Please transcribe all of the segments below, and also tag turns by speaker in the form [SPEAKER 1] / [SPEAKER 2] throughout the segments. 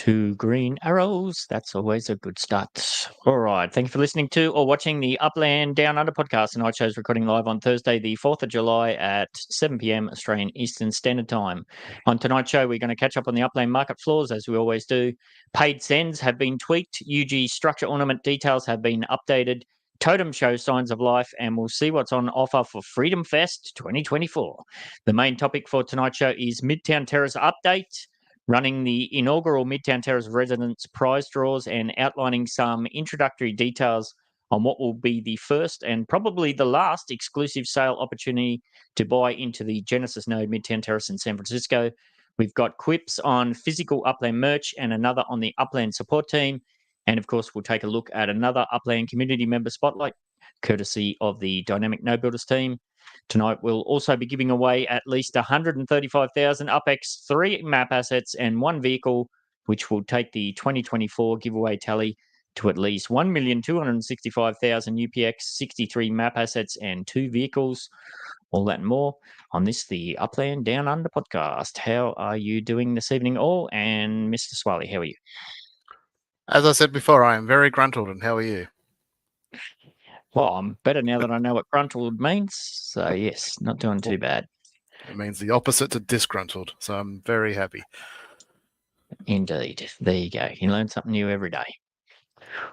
[SPEAKER 1] Two green arrows. That's always a good start. All right. Thank you for listening to or watching the Upland Down Under podcast. Tonight's show's recording live on Thursday, the 4th of July at 7 p.m. Australian Eastern Standard Time. On tonight's show, we're going to catch up on the Upland market floors, as we always do. Paid sends have been tweaked. UG structure ornament details have been updated. Totem shows signs of life, and we'll see what's on offer for Freedom Fest 2024. The main topic for tonight's show is Midtown Terrace update, running the inaugural Midtown Terrace residence prize draws and outlining some introductory details on what will be the first and probably the last exclusive sale opportunity to buy into the Genesis node Midtown Terrace in San Francisco. We've got QIPS on physical Upland merch and another on the Upland support team. And of course, we'll take a look at another Upland community member spotlight, courtesy of the Dynamic No Builders team. Tonight, we'll also be giving away at least 135,000 UPX, 3 map assets, and 1 vehicle, which will take the 2024 giveaway tally to at least 1,265,000 UPX, 63 map assets, and 2 vehicles. All that and more on this, the Upland Down Under podcast. How are you doing this evening, all? And Mr. Swally, how are you?
[SPEAKER 2] As I said before, I am very gruntled, and how are you?
[SPEAKER 1] Well, I'm better now that I know what gruntled means. So, yes, not doing too bad.
[SPEAKER 2] It means the opposite to disgruntled, so I'm very happy.
[SPEAKER 1] Indeed. There you go. You learn something new every day.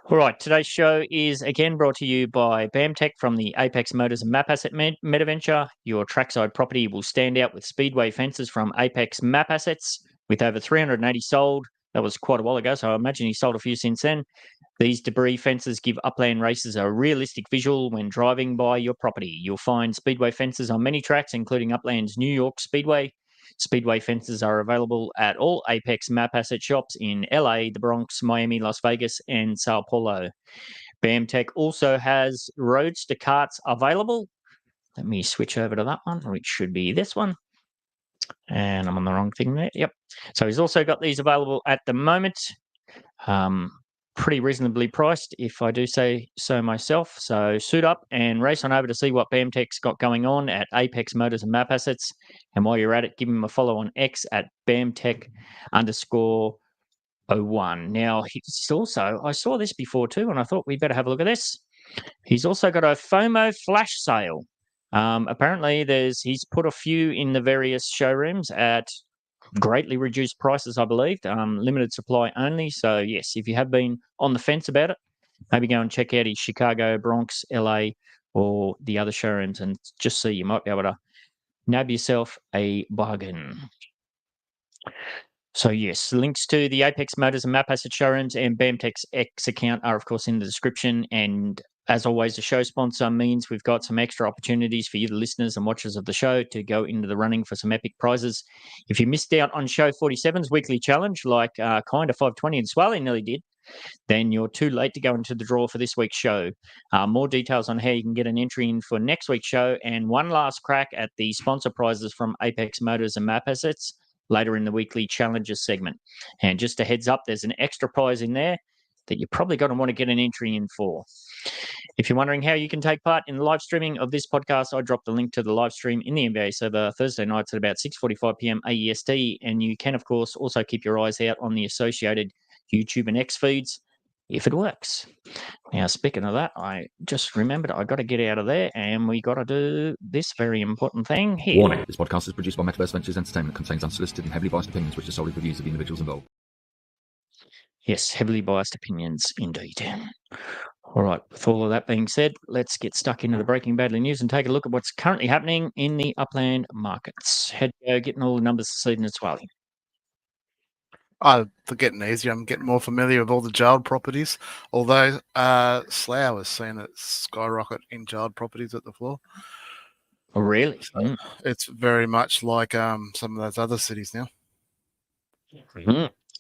[SPEAKER 1] All right, today's show is again brought to you by BamTech from the Apex Motors and Map Asset Metaventure. Your trackside property will stand out with Speedway Fences from Apex Map Assets, with over 380 sold. That was quite a while ago, so I imagine he sold a few since then. These debris fences give Upland racers a realistic visual when driving by your property. You'll find Speedway Fences on many tracks, including Upland's New York Speedway. Speedway Fences are available at all Apex Map Asset shops in LA, the Bronx, Miami, Las Vegas, and Sao Paulo. BamTech also has Roadster Karts available. Let me switch over to that one, which should be this one. And I'm on the wrong thing there. Yep. So he's also got these available at the moment. Pretty reasonably priced, if I do say so myself. So suit up and race on over to see what BamTech's got going on at Apex Motors and Map Assets. And while you're at it, give him a follow on X at BamTech_01. Now, he's also, I saw this before too, and I thought we better have a look at this. He's also got a FOMO flash sale. Apparently, he's put a few in the various showrooms at greatly reduced prices, I believe, limited supply only. So, yes, if you have been on the fence about it, maybe go and check out his Chicago, Bronx, LA, or the other showrooms and just see. You might be able to nab yourself a bargain. So, yes, links to the Apex Motors and Map Asset showrooms and BamTech's X account are, of course, in the description. And as always, the show sponsor means we've got some extra opportunities for you, the listeners and watchers of the show, to go into the running for some epic prizes. If you missed out on Show 47's weekly challenge, like Kinda 520 and Swally nearly did, then you're too late to go into the draw for this week's show. More details on how you can get an entry in for next week's show and one last crack at the sponsor prizes from Apex Motors and Map Assets later in the weekly challenges segment. And just a heads up, there's an extra prize in there that you're probably going to want to get an entry in for. If you're wondering how you can take part in the live streaming of this podcast, I dropped the link to the live stream in the NBA server Thursday nights at about 6:45 p.m. AEST. And you can, of course, also keep your eyes out on the associated YouTube and X feeds if it works. Now, speaking of that, I just remembered I got to get out of there and we got to do this very important thing here.
[SPEAKER 3] Warning, this podcast is produced by Metaverse Ventures Entertainment, contains unsolicited and heavily biased opinions which are solely the views of the individuals involved.
[SPEAKER 1] Yes, heavily biased opinions indeed. All right, with all of that being said, let's get stuck into the Breaking Badly news and take a look at what's currently happening in the Upland markets. Head getting all the numbers this evening as well.
[SPEAKER 2] They're getting easier. I'm getting more familiar with all the jailed properties, although Slough has seen it skyrocket in jailed properties at the floor.
[SPEAKER 1] Oh, really?
[SPEAKER 2] So it's very much like some of those other cities now.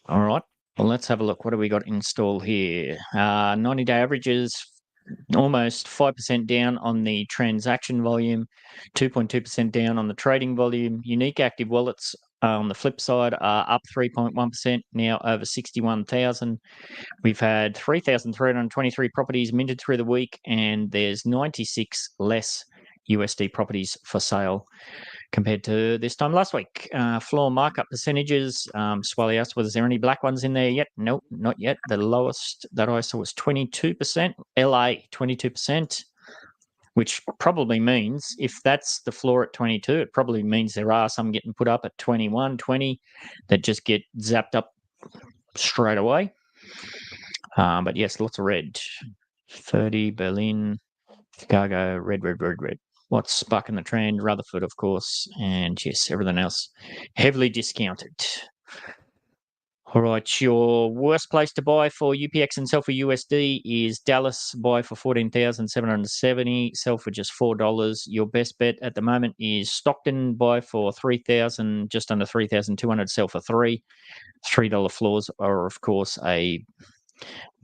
[SPEAKER 1] All right. Well, let's have a look. What do we got installed here? 90-day averages, almost 5% down on the transaction volume, 2.2% down on the trading volume. Unique active wallets on the flip side are up 3.1%, now over 61,000. We've had 3,323 properties minted through the week, and there's 96 less USD properties for sale. compared to this time last week. Floor markup percentages. Swally asked, was there any black ones in there yet? Nope, not yet. The lowest that I saw was 22%. LA, 22%, which probably means if that's the floor at 22, it probably means there are some getting put up at 21, 20 that just get zapped up straight away. But yes, lots of red. 30, Berlin, Chicago, red. What's bucking the trend? Rutherford, of course. And yes, everything else heavily discounted. All right, your worst place to buy for UPX and sell for USD is Dallas, buy for $14,770, sell for just $4. Your best bet at the moment is Stockton, buy for $3,000, just under $3,200, sell for $3. $3 floors are, of course, a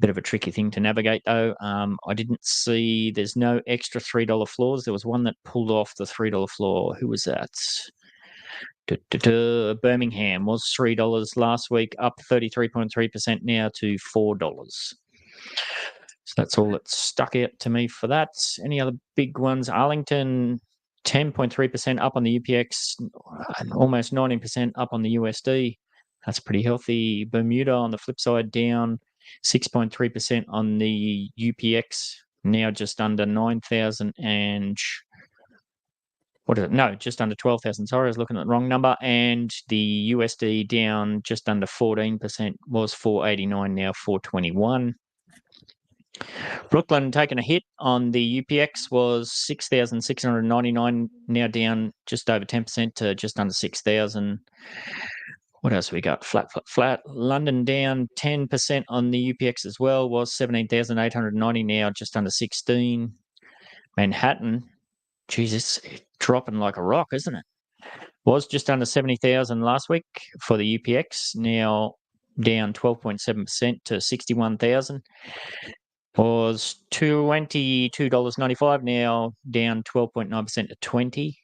[SPEAKER 1] bit of a tricky thing to navigate, though. I didn't see, there's no extra $3 floors. There was one that pulled off the $3 floor. Who was that? Birmingham was $3 last week, up 33.3% now to $4. So that's all that stuck out to me for that. Any other big ones? Arlington, 10.3% up on the UPX, almost 19% up on the USD. That's pretty healthy. Bermuda, on the flip side, down 6.3% on the UPX, now just under 9,000 and what is it? No, just under 12,000. Sorry, I was looking at the wrong number. And the USD down just under 14%, was 489, now 421. Brooklyn taking a hit on the UPX, was 6,699, now down just over 10% to just under 6,000. What else we got? Flat. London down 10% on the UPX as well, was 17,890, now just under 16. Manhattan, Jesus, dropping like a rock, isn't it? Was just under 70,000 last week for the UPX, now down 12.7% to 61,000. Was $22.95, now down 12.9% to 20.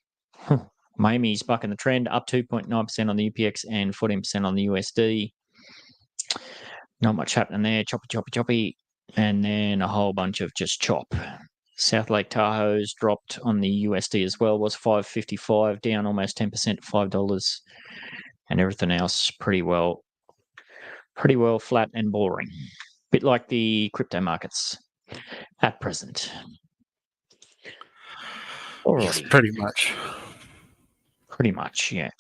[SPEAKER 1] Miami's bucking the trend, up 2.9% on the UPX and 14% on the USD. Not much happening there, choppy. And then a whole bunch of just chop. South Lake Tahoe's dropped on the USD as well, was $5.55, down almost 10% to $5. And everything else pretty well flat and boring. Bit like the crypto markets at present. Alrighty.
[SPEAKER 2] Yes, pretty much.
[SPEAKER 1] Pretty much, yeah.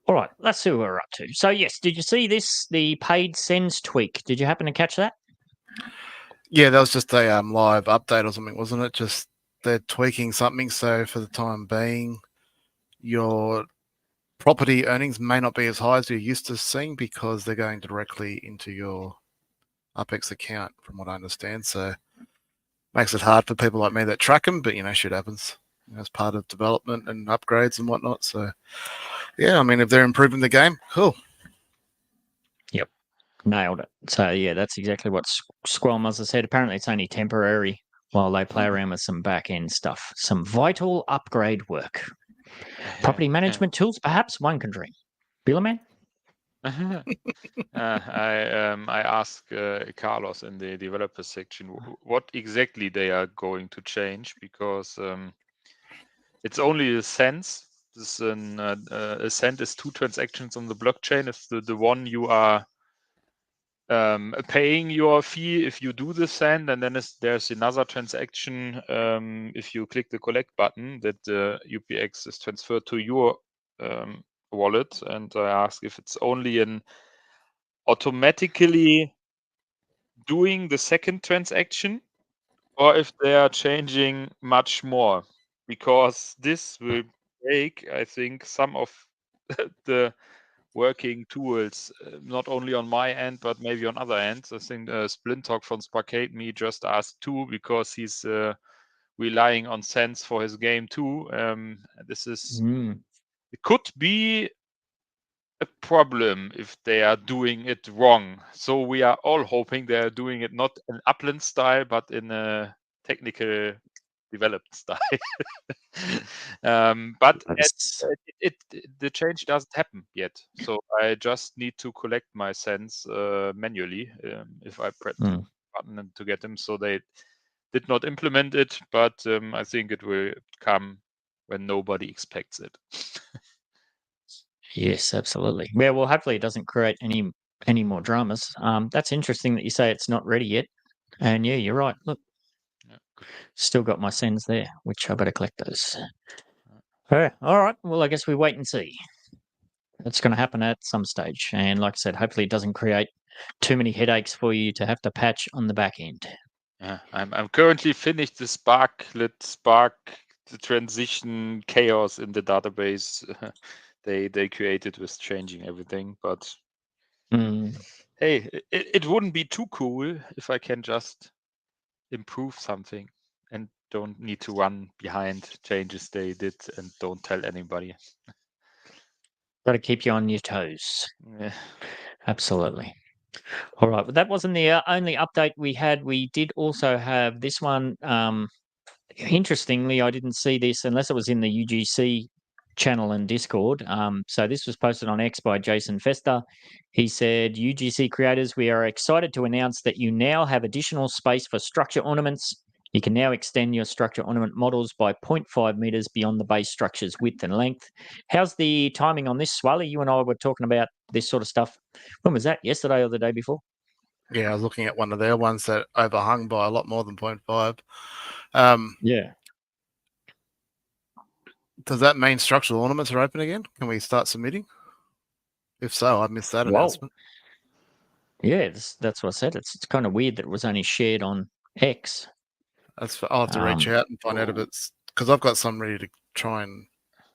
[SPEAKER 1] All right, let's see what we're up to. So, yes, did you see this, the paid sends tweak? Did you happen to catch that?
[SPEAKER 2] Yeah, that was just a live update or something, wasn't it? Just they're tweaking something. So for the time being, your property earnings may not be as high as you're used to seeing because they're going directly into your UPX account, from what I understand. So makes it hard for people like me that track them, but shit happens. As part of development and upgrades and whatnot. So yeah, I mean, if they're improving the game, cool.
[SPEAKER 1] Yep, nailed it. So yeah, that's exactly what Squall Muzzer said. Apparently it's only temporary while they play around with some back-end stuff. Some vital upgrade work. Property management tools, perhaps, one can dream. Billerman?
[SPEAKER 4] I asked Carlos in the developer section what exactly they are going to change, because it's only a cents. This a cent is 2 transactions on the blockchain. If the one you are paying your fee if you do the send, and then there's another transaction if you click the collect button that the UPX is transferred to your wallet. And I ask if it's only an automatically doing the second transaction, or if they are changing much more, because this will break, I think, some of the working tools, not only on my end, but maybe on other ends. I think Splintalk from Sparkade Me just asked too, because he's relying on Sense for his game too. This is it could be a problem if they are doing it wrong. So we are all hoping they are doing it not in Upland style, but in a technical developed style. But the change doesn't happen yet. So I just need to collect my cents manually if I press the button to get them. So they did not implement it, but I think it will come when nobody expects it.
[SPEAKER 1] Yes, absolutely. Yeah, well, hopefully it doesn't create any more dramas. That's interesting that you say it's not ready yet. And yeah, you're right. Look, still got my sends there, which I better collect those. All right. Well, I guess we wait and see. It's going to happen at some stage. And like I said, hopefully it doesn't create too many headaches for you to have to patch on the back end.
[SPEAKER 4] Yeah, I'm currently finished the Spark the transition chaos in the database they created with changing everything. But hey, it wouldn't be too cool if I can just improve something and don't need to run behind changes they did and don't tell anybody.
[SPEAKER 1] Got to keep you on your toes.
[SPEAKER 4] Yeah.
[SPEAKER 1] Absolutely. All right. But that wasn't the only update we had. We did also have this one. Interestingly, I didn't see this unless it was in the UGC channel and Discord. So this was posted on X by Jason Fester. He said, UGC creators, we are excited to announce that you now have additional space for structure ornaments. You can now extend your structure ornament models by 0.5 meters beyond the base structure's width and length. How's the timing on this, Swally? You and I were talking about this sort of stuff. When was that? Yesterday or the day before?
[SPEAKER 2] Yeah, I was looking at one of their ones that overhung by a lot more than 0.5.
[SPEAKER 1] Yeah.
[SPEAKER 2] Does that mean structural ornaments are open again? Can we start submitting? If so, I missed that announcement.
[SPEAKER 1] Yeah, that's what I said. It's kind of weird that it was only shared on X.
[SPEAKER 2] I'll have to reach out and find out if it's because I've got some ready to try and.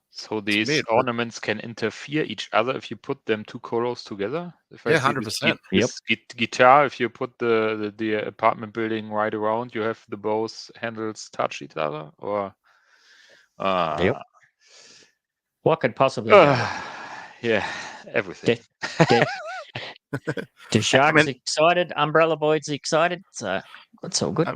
[SPEAKER 4] So these ornaments can interfere each other if you put them too close together. If
[SPEAKER 2] yeah,
[SPEAKER 4] 100%. Guitar, if you put the apartment building right around, you have the both handles touch each other, or.
[SPEAKER 1] What could possibly go wrong?
[SPEAKER 4] Yeah, everything.
[SPEAKER 1] The Sharks excited, Umbrella Boys excited, so that's all good.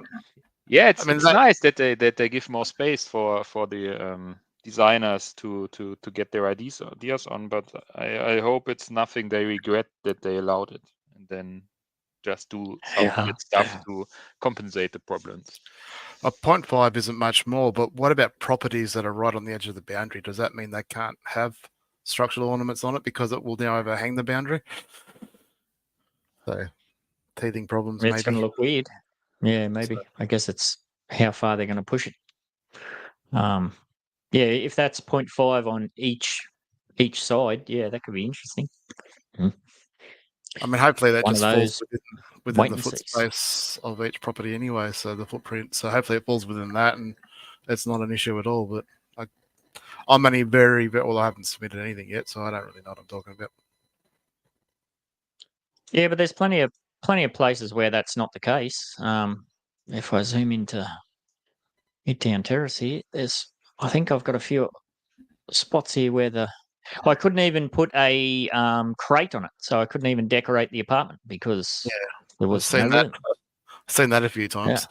[SPEAKER 4] Yeah, it's nice that they give more space for the designers to get their ideas on, but I hope it's nothing they regret that they allowed it and then just do some weird stuff to compensate the problems.
[SPEAKER 2] A 0.5 isn't much more, but what about properties that are right on the edge of the boundary? Does that mean they can't have structural ornaments on it because it will now overhang the boundary? So, teething problems,
[SPEAKER 1] it's going to look weird. Yeah, maybe. So, I guess it's how far they're going to push it. Yeah, if that's 0.5 on each side, yeah, that could be interesting.
[SPEAKER 2] I mean, hopefully that just falls within the foot space of each property anyway, so the footprint. So hopefully it falls within that, and it's not an issue at all. But I'm only very well. I haven't submitted anything yet, so I don't really know what I'm talking about.
[SPEAKER 1] Yeah, but there's plenty of places where that's not the case. If I zoom into Midtown Terrace here, I think I've got a few spots here where I couldn't even put a crate on it, so I couldn't even decorate the apartment because there was no room.
[SPEAKER 2] I've seen that a few times.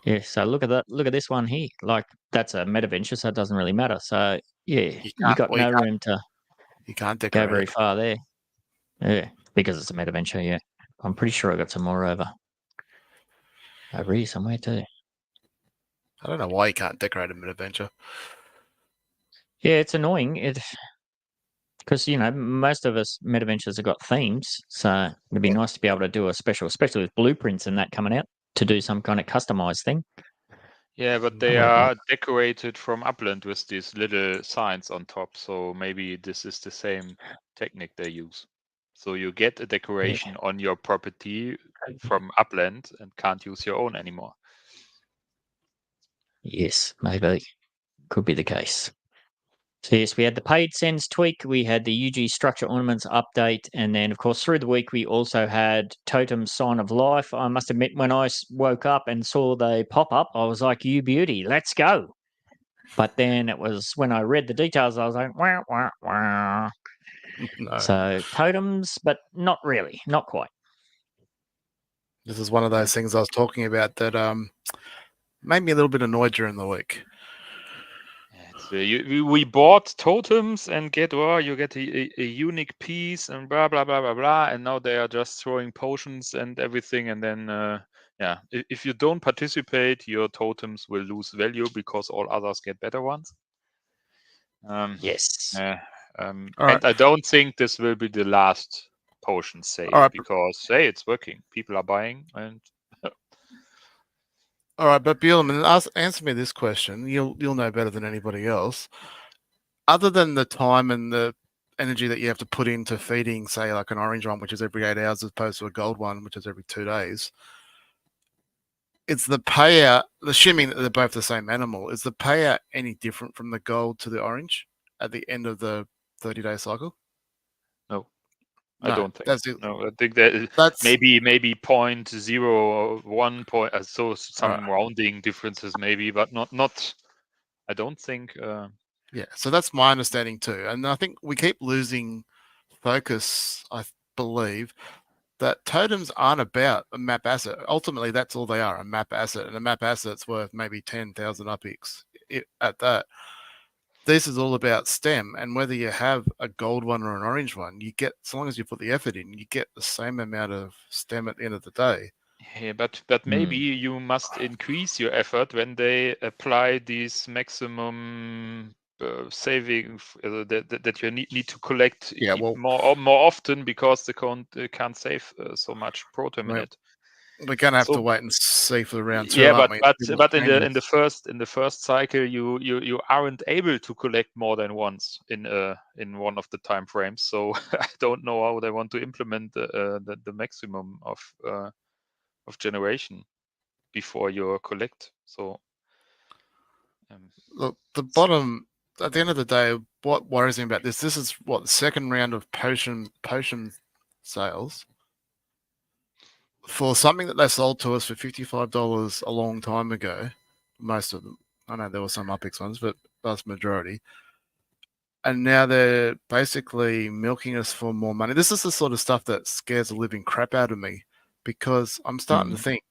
[SPEAKER 1] Yeah, so look at that. Look at this one here. Like that's a metaventure, so it doesn't really matter. So yeah, you got no room to.
[SPEAKER 2] You can't decorate
[SPEAKER 1] go very far there. Yeah, because it's a metaventure. Yeah, I'm pretty sure I got some more over here somewhere too.
[SPEAKER 2] I don't know why you can't decorate a metaventure.
[SPEAKER 1] Yeah, it's annoying. Because most of us metaventures have got themes, so it'd be nice to be able to do a special, especially with blueprints and that coming out, to do some kind of customized thing.
[SPEAKER 4] Yeah, but they are decorated from Upland with these little signs on top, so maybe this is the same technique they use. So you get a decoration on your property from Upland and can't use your own anymore.
[SPEAKER 1] Yes, maybe. Could be the case. So yes, we had the paid sends tweak, we had the UG structure ornaments update, and then of course through the week we also had Totem Sign of Life. I must admit, when I woke up and saw they pop up, I was like, "You beauty, let's go!" But then it was when I read the details, I was like, "Wah wah wah." No. So totems, but not really, not quite.
[SPEAKER 2] This is one of those things I was talking about that made me a little bit annoyed during the week.
[SPEAKER 4] We bought totems and you get a unique piece and blah blah blah blah blah, and now they are just throwing potions and everything, and then yeah, if you don't participate, your totems will lose value because all others get better ones.
[SPEAKER 1] Yes.
[SPEAKER 2] All right.
[SPEAKER 4] And I don't think this will be the last potion sale
[SPEAKER 2] All right.
[SPEAKER 4] because hey, it's working. People are buying, and
[SPEAKER 2] All right, but Bjorn, answer me this question. You'll know better than anybody else. Other than the time and the energy that you have to put into feeding, say, like an orange one, which is every 8 hours, as opposed to a gold one, which is every 2 days, it's the payout, assuming that they're both the same animal, is the payout any different from the gold to the orange at the end of the 30-day cycle?
[SPEAKER 4] no,
[SPEAKER 2] No,
[SPEAKER 4] I don't think.
[SPEAKER 2] that's it.
[SPEAKER 4] No, I think that
[SPEAKER 2] That's
[SPEAKER 4] maybe 0.01 point, so some
[SPEAKER 2] right.
[SPEAKER 4] rounding differences maybe, but not. I don't think.
[SPEAKER 2] Yeah, so that's my understanding too. And I think we keep losing focus, I believe, that totems aren't about a map asset. Ultimately, that's all they are, a map asset. And a map asset's worth maybe 10,000 UPX at that. This is all about STEM. And whether you have a gold one or an orange one, you get, as long as you put the effort in, you get the same amount of STEM at the end of the day.
[SPEAKER 4] Yeah, but maybe you must increase your effort when they apply these maximum saving that you need to collect more often because the can't save so much proton in it.
[SPEAKER 2] We're gonna have
[SPEAKER 4] So-
[SPEAKER 2] to wait and see for the round 2.
[SPEAKER 4] Yeah,
[SPEAKER 2] aren't
[SPEAKER 4] but
[SPEAKER 2] we?
[SPEAKER 4] but in the first cycle you aren't able to collect more than once in one of the time frames. So I don't know how they want to implement the maximum of generation before you collect. So
[SPEAKER 2] Look, the bottom, at the end of the day, what worries me about this is what, the second round of potion sales for something that they sold to us for $55 a long time ago. Most of them, I know there were some UPX ones, but vast majority. And now they're basically milking us for more money. This is the sort of stuff that scares the living crap out of me, because I'm starting to think,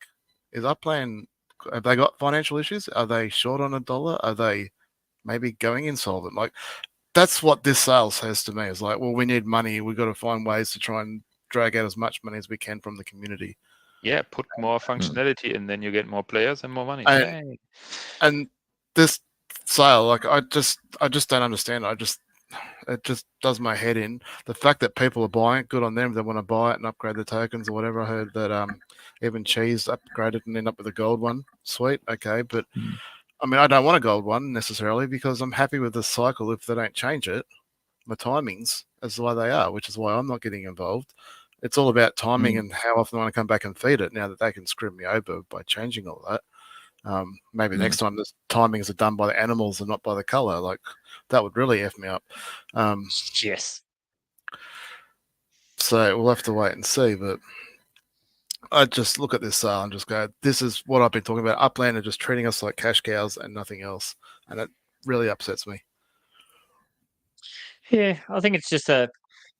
[SPEAKER 2] is Upland, have they got financial issues? Are they short on $1? Are they maybe going insolvent? Like, that's what this sale says to me. Is like, well, we need money. We've got to find ways to try and drag out as much money as we can from the community.
[SPEAKER 4] yeah, put more functionality in, then you get more players and more money.
[SPEAKER 2] And this sale, like, I just don't understand. It just does my head in. The fact that people are buying it, good on them. They want to buy it and upgrade the tokens or whatever. I heard that even Cheese upgraded and end up with a gold one. Sweet, okay, but I mean, I don't want a gold one necessarily because I'm happy with the cycle if they don't change it. My timings as the way they are, which is why I'm not getting involved. It's all about timing and how often I want to come back and feed it. Now that they can screw me over by changing all that. Maybe next time the timings are done by the animals and not by the color. Like, that would really F me up.
[SPEAKER 1] Yes.
[SPEAKER 2] So we'll have to wait and see. But I just look at this sale and just go, this is what I've been talking about. Upland are just treating us like cash cows and nothing else. And it really upsets me.
[SPEAKER 1] Yeah, I think it's just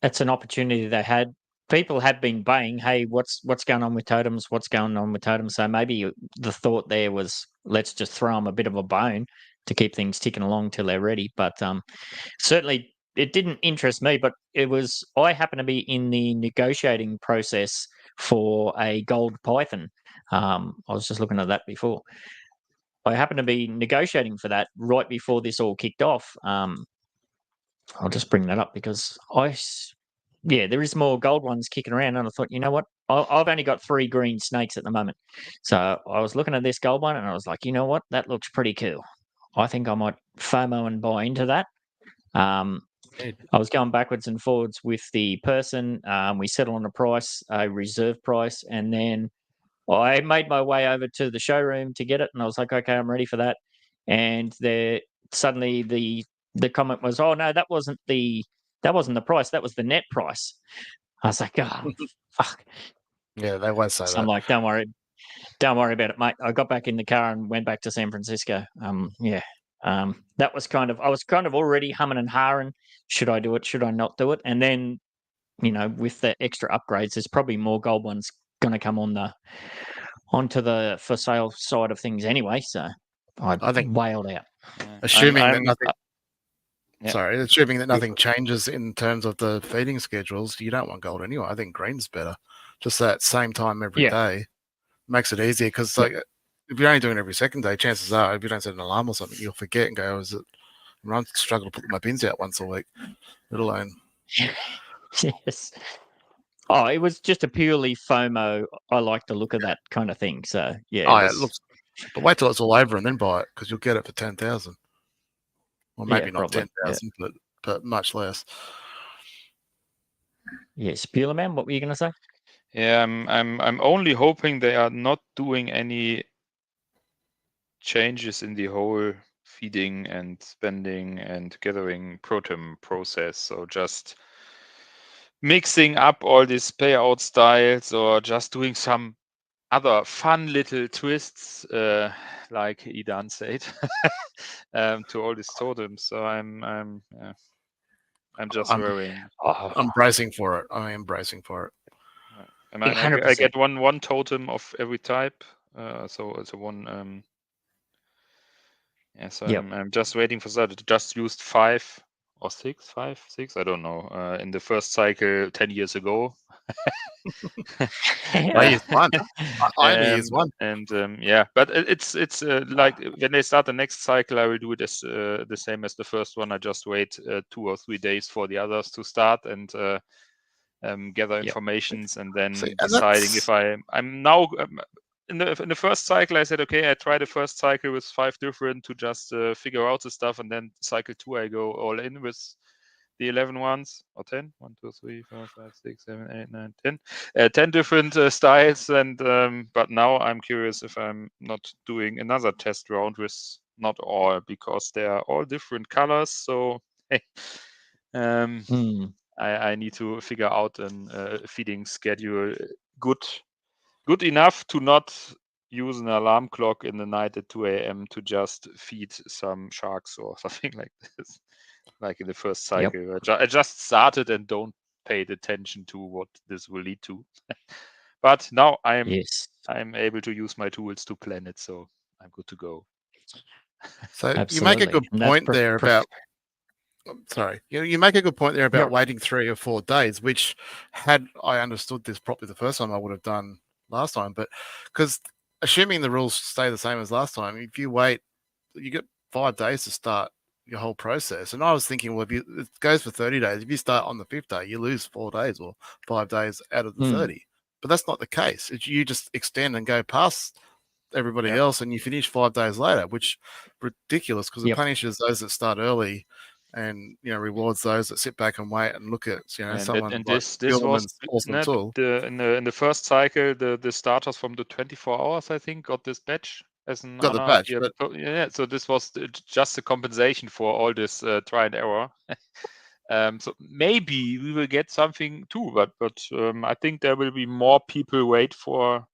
[SPEAKER 1] it's an opportunity they had. People have been baying, hey, what's going on with totems? What's going on with totems? So maybe the thought there was, let's just throw them a bit of a bone to keep things ticking along till they're ready. But certainly it didn't interest me, but I happen to be in the negotiating process for a gold python. I was just looking at that before. I happen to be negotiating for that right before this all kicked off. I'll just bring that up because there is more gold ones kicking around, and I thought, you know what? I've only got 3 green snakes at the moment, so I was looking at this gold one, and I was like, you know what? That looks pretty cool. I think I might FOMO and buy into that. I was going backwards and forwards with the person. We settled on a price, a reserve price, and then I made my way over to the showroom to get it, and I was like, okay, I'm ready for that. And suddenly the comment was, oh no, that wasn't the price, that was the net price. I was like, oh fuck.
[SPEAKER 2] Yeah, they won't say
[SPEAKER 1] So
[SPEAKER 2] that.
[SPEAKER 1] I'm like, don't worry about it, mate. I got back in the car and went back to San Francisco. That was I was kind of already humming and hawing. Should I do it? Should I not do it? And then, with the extra upgrades, there's probably more gold ones going to come onto the for sale side of things anyway. So I think wailed out.
[SPEAKER 2] Assuming that nothing.
[SPEAKER 1] Yeah.
[SPEAKER 2] Sorry, assuming that nothing changes in terms of the feeding schedules, you don't want gold anyway. I think green's better. Just that same time every day. makes it easier because like if you're only doing it every second day, chances are if you don't set an alarm or something, you'll forget and go, "Oh, is it?" I struggle to put my bins out once a week, let alone.
[SPEAKER 1] Yes. Oh, it was just a purely FOMO. I like the look of that kind of thing. So yeah,
[SPEAKER 2] It looks. But wait till it's all over and then buy it because you'll get it for 10,000. Well, maybe not
[SPEAKER 1] probably,
[SPEAKER 2] 10,000, but much less.
[SPEAKER 1] Yes, Peeler Man, what were you going to say?
[SPEAKER 4] Yeah, I'm only hoping they are not doing any changes in the whole feeding and spending and gathering protein process. So just mixing up all these payout styles or just doing some other fun little twists, like Idan said, to all these totems. So I'm just worrying.
[SPEAKER 2] I'm bracing for it. I am bracing for it.
[SPEAKER 4] I get one totem of every type. So it's a one. Yeah, so I'm just waiting for that. It just used 5 or 6, 5, 6. I don't know. In the first cycle 10 years ago.
[SPEAKER 2] I used one. I only used one.
[SPEAKER 4] And yeah, but it's like when they start the next cycle, I will do it as the same as the first one. I just wait 2 or 3 days for the others to start and gather informations and then deciding if I'm now in the first cycle. I said, okay, I try the first cycle with 5 different to just figure out the stuff, and then cycle 2 I go all in with the 11 ones or 10. 1, 2, 3, 4, 5, 6, 7, 8, 9, 10. 10 different styles, and but now I'm curious if I'm not doing another test round with not all, because they are all different colors. So I need to figure out a feeding schedule good enough to not use an alarm clock in the night at 2 a.m. to just feed some sharks or something like this, like in the first cycle. I just started and don't pay attention to what this will lead to. But now I'm able to use my tools to plan it, so I'm good to go.
[SPEAKER 2] So you make a good point there about. Sorry, you make a good point there about waiting 3 or 4 days, which had I understood this properly the first time, I would have done last time. But because assuming the rules stay the same as last time, if you wait, you get 5 days to start your whole process. And I was thinking, well, if it goes for 30 days, if you start on the 5th day, you lose 4 days or 5 days out of the 30. But that's not the case. You just extend and go past everybody else, and you finish 5 days later, which ridiculous because it punishes those that start early. And rewards those that sit back and wait and look at someone.
[SPEAKER 4] And this was
[SPEAKER 2] awesome tool.
[SPEAKER 4] In the first cycle, the starters from the 24 hours, I think, got this badge as an
[SPEAKER 2] got the badge.
[SPEAKER 4] Yeah, so this was just a compensation for all this try and error. So maybe we will get something too, but I think there will be more people wait for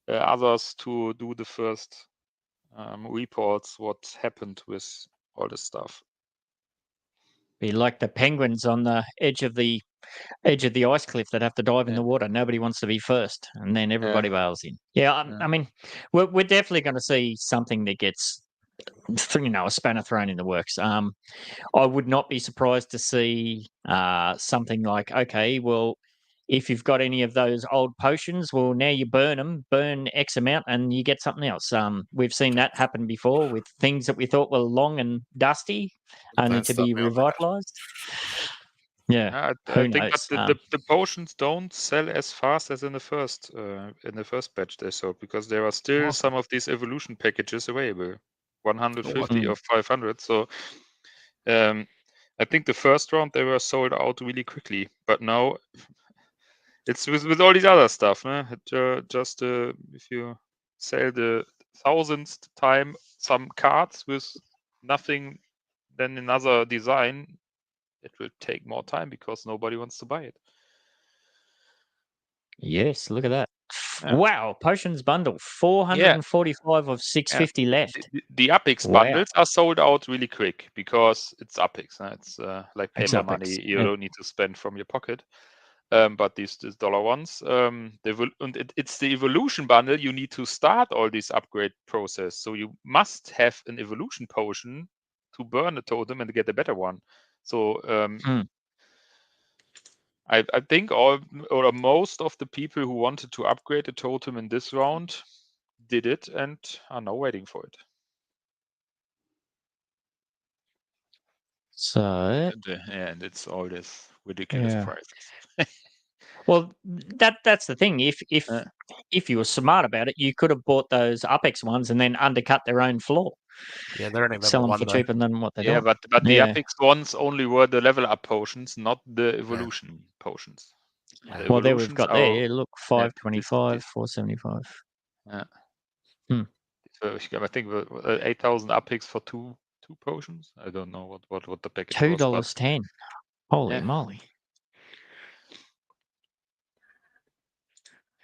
[SPEAKER 4] others to do the first reports what happened with all this stuff.
[SPEAKER 1] Be like the penguins on the edge of the ice cliff that have to dive in the water. Nobody wants to be first, and then everybody bails in. I mean, we're definitely going to see something that gets a spanner thrown in the works. I would not be surprised to see something like, okay, well, if you've got any of those old potions, well, now you burn X amount and you get something else. We've seen that happen before with things that we thought were long and dusty, only to be revitalized.
[SPEAKER 4] I think that the potions don't sell as fast as in the first batch they sold, because there are still some of these evolution packages available, 150 or 500. So I think the first round they were sold out really quickly, but now it's with all these other stuff. Just if you sell the 1000th time some cards with nothing than another design, it will take more time because nobody wants to buy it.
[SPEAKER 1] Yes, look at that. Wow, potions bundle, 445 of 650 left.
[SPEAKER 4] The Upix bundles are sold out really quick because it's Upix. It's like paper money you don't need to spend from your pocket. But these dollar ones, it's the evolution bundle. You need to start all this upgrade process. So you must have an evolution potion to burn a totem and get a better one. So I think all or most of the people who wanted to upgrade the totem in this round did it and are now waiting for it.
[SPEAKER 1] So,
[SPEAKER 4] And it's all this ridiculous
[SPEAKER 1] Yeah.
[SPEAKER 4] prices.
[SPEAKER 1] well, that's the thing. If you were smart about it, you could have bought those Apex ones and then undercut their own floor,
[SPEAKER 2] Yeah, they're only
[SPEAKER 1] sell
[SPEAKER 2] level
[SPEAKER 1] them for
[SPEAKER 2] 1 though.
[SPEAKER 1] cheaper than what they're
[SPEAKER 4] Yeah,
[SPEAKER 1] doing.
[SPEAKER 4] but the
[SPEAKER 1] Yeah.
[SPEAKER 4] Apex ones only were the level up potions, not the evolution potions. The
[SPEAKER 1] Well, there we've
[SPEAKER 4] evolutions
[SPEAKER 1] got
[SPEAKER 4] are
[SPEAKER 1] there. Look,
[SPEAKER 4] this-
[SPEAKER 1] 525, 475.
[SPEAKER 4] Yeah.
[SPEAKER 1] Hmm.
[SPEAKER 4] So I think 8,000 Apex for two potions. I don't know what the package was. But
[SPEAKER 1] $2.10. Holy
[SPEAKER 4] Yeah.
[SPEAKER 1] moly!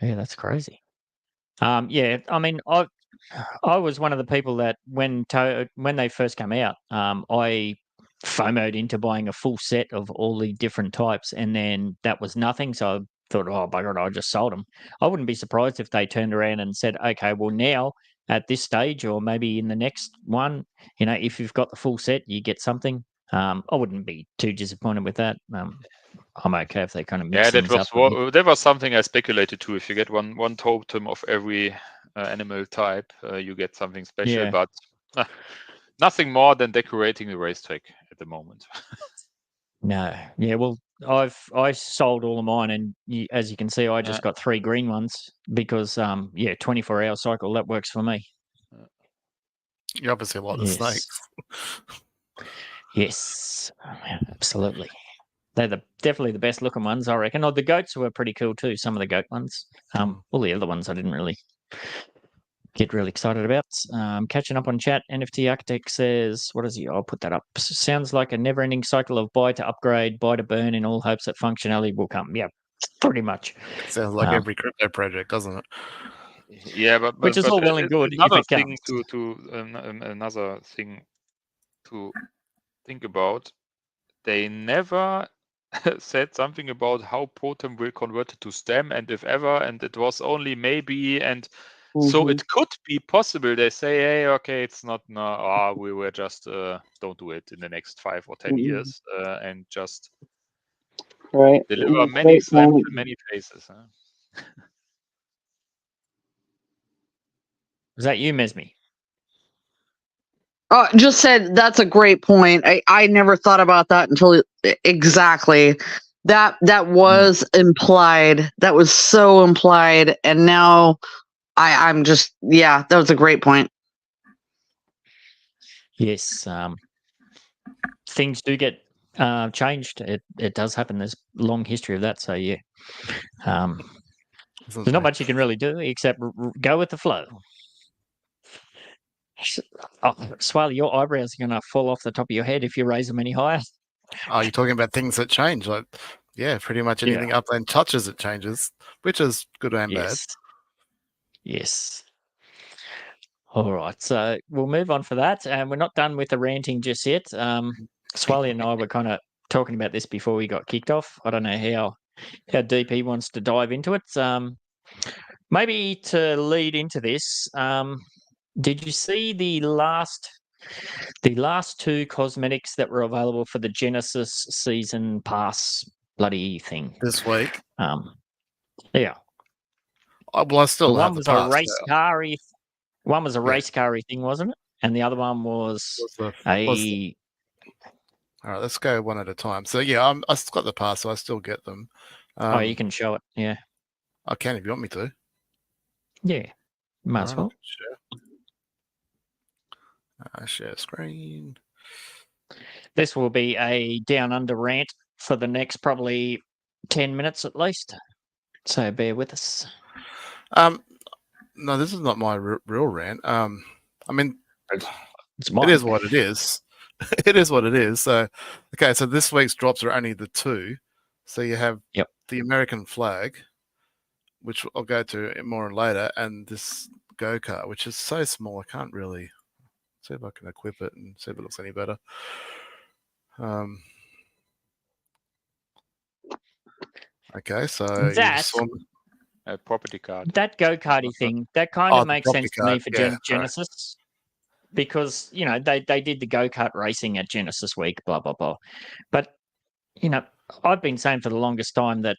[SPEAKER 1] Yeah, that's crazy. Yeah, I mean, I was one of the people that when they first came out, I FOMO'd into buying a full set of all the different types, and then that was nothing. So I thought, oh my god, I just sold them. I wouldn't be surprised if they turned around and said, okay, well now at this stage, or maybe in the next one, if you've got the full set, you get something. I wouldn't be too disappointed with that. I'm okay if they kind of mix things up.
[SPEAKER 4] That was something I speculated too. If you get one totem of every animal type, you get something special.
[SPEAKER 1] Yeah.
[SPEAKER 4] But nothing more than decorating the racetrack at the moment.
[SPEAKER 1] No, yeah. Well, I sold all of mine, and as you can see, I just
[SPEAKER 4] Yeah.
[SPEAKER 1] got 3 green ones because 24-hour cycle that works for me.
[SPEAKER 2] You obviously like the
[SPEAKER 1] Yes.
[SPEAKER 2] snakes.
[SPEAKER 1] Yes, absolutely. They're definitely the best looking ones, I reckon. Oh, the goats were pretty cool too. Some of the goat ones. All the other ones I didn't really get really excited about. Catching up on chat. NFT Architect says, what is he? I'll put that up. Sounds like a never-ending cycle of buy to upgrade, buy to burn, in all hopes that functionality will come. Yeah, pretty much.
[SPEAKER 2] Sounds like every crypto project, doesn't it?
[SPEAKER 4] Yeah, but
[SPEAKER 1] which is all well and good if
[SPEAKER 4] another
[SPEAKER 1] it
[SPEAKER 4] thing
[SPEAKER 1] comes.
[SPEAKER 4] another thing to think about. They never said something about how Totem will convert it to STEM, and if ever, and it was only maybe, and so it could be possible. They say, hey, okay, it's not. No, we were just don't do it in the next 5 or 10 years, and just
[SPEAKER 5] Right.
[SPEAKER 4] deliver
[SPEAKER 5] It's
[SPEAKER 4] many
[SPEAKER 5] great
[SPEAKER 4] slabs
[SPEAKER 5] point.
[SPEAKER 4] in many places. Huh?
[SPEAKER 1] Is that you, Mesme?
[SPEAKER 5] Just said that's a great point. I never thought about that until exactly that was implied. That was so implied, and now I'm just that was a great point.
[SPEAKER 1] Yes. Things do get changed. It does happen. There's a long history of that. So yeah. There's not much you can really do except go with the flow. Oh, Swaley, your eyebrows are going to fall off the top of your head if you raise them any higher.
[SPEAKER 2] Oh, you're talking about things that change. Like, yeah, pretty much anything Upland touches, it changes, which is good and bad.
[SPEAKER 1] Yes. All right. So we'll move on for that. And we're not done with the ranting just yet. Swaley and I were kind of talking about this before we got kicked off. I don't know how deep he wants to dive into it. Maybe to lead into this, did you see the last 2 cosmetics that were available for the Genesis season pass bloody thing
[SPEAKER 2] this week?
[SPEAKER 1] Yeah.
[SPEAKER 2] Well, I still have the pass.
[SPEAKER 1] One was a race car-y thing, wasn't it? And the other one was
[SPEAKER 2] All right, let's go one at a time. So yeah, I've got the pass, so I still get them.
[SPEAKER 1] You can show it. Yeah,
[SPEAKER 2] I can if you want me to.
[SPEAKER 1] Yeah, might as well.
[SPEAKER 2] Share screen.
[SPEAKER 1] This will be a down under rant for the next probably 10 minutes at least. So bear with us.
[SPEAKER 2] No, this is not my real rant. I mean,
[SPEAKER 1] it's mine.
[SPEAKER 2] It is what it is. It is what it is. So, okay, so this week's drops are only the 2. So you have the American flag, which I'll go to more later, and this go-kart, which is so small, I can't really see if I can equip it and see if it looks any better. Okay, so
[SPEAKER 4] a property card.
[SPEAKER 1] That go-karty thing, that kind of makes sense to me for Genesis. Because, they did the go-kart racing at Genesis Week, blah, blah, blah. But, I've been saying for the longest time that,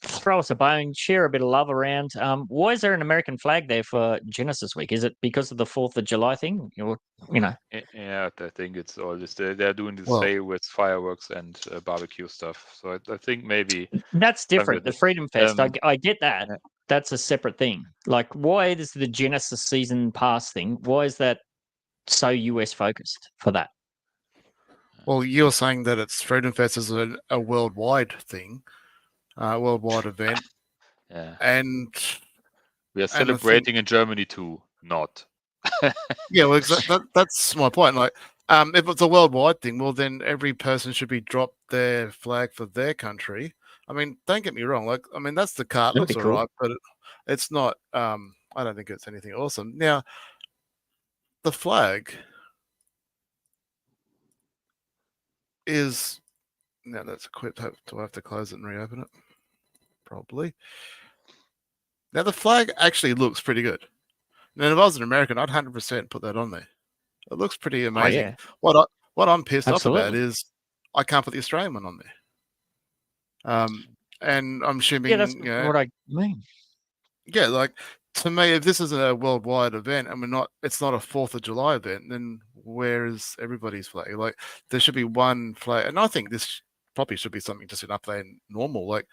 [SPEAKER 1] throw us a bone, share a bit of love around. Why is there an American flag there for Genesis Week? Is it because of the 4th of July thing? Or,
[SPEAKER 4] Yeah, I think it's all this. They're doing the
[SPEAKER 2] Well-
[SPEAKER 4] sale with fireworks and barbecue stuff. So I think maybe
[SPEAKER 1] That's different. The Freedom Fest, I get that.
[SPEAKER 4] yeah.
[SPEAKER 1] That's a separate thing. Like, why is the Genesis season pass thing? Why is that so US focused for that?
[SPEAKER 2] Well, you're saying that it's Freedom Fest is a worldwide thing, worldwide event,
[SPEAKER 4] Yeah.
[SPEAKER 2] and
[SPEAKER 4] We are
[SPEAKER 2] and I think-
[SPEAKER 4] celebrating in Germany too. Not.
[SPEAKER 2] yeah, well, that's my point. Like, if it's a worldwide thing, well, then every person should be dropped their flag for their country. I mean, don't get me wrong. Like, I mean, that's the cart
[SPEAKER 1] That'd
[SPEAKER 2] looks
[SPEAKER 1] be
[SPEAKER 2] all
[SPEAKER 1] cool.
[SPEAKER 2] right, but it's not. I don't think it's anything awesome. Now, the flag is now that's equipped. Do I have to close it and reopen it? Probably. Now the flag actually looks pretty good. Now, if I was an American, I'd 100% put that on there. It looks pretty amazing.
[SPEAKER 1] yeah.
[SPEAKER 2] What I'm pissed off about
[SPEAKER 1] Absolutely.
[SPEAKER 2] is I can't put the Australian one on there. And I'm assuming,
[SPEAKER 1] Yeah, that's what I mean.
[SPEAKER 2] yeah, like to me, if this is a worldwide event and it's not a 4th of July event, then where is everybody's flag? Like there should be one flag, and I think this probably should be something just an Upland normal. Like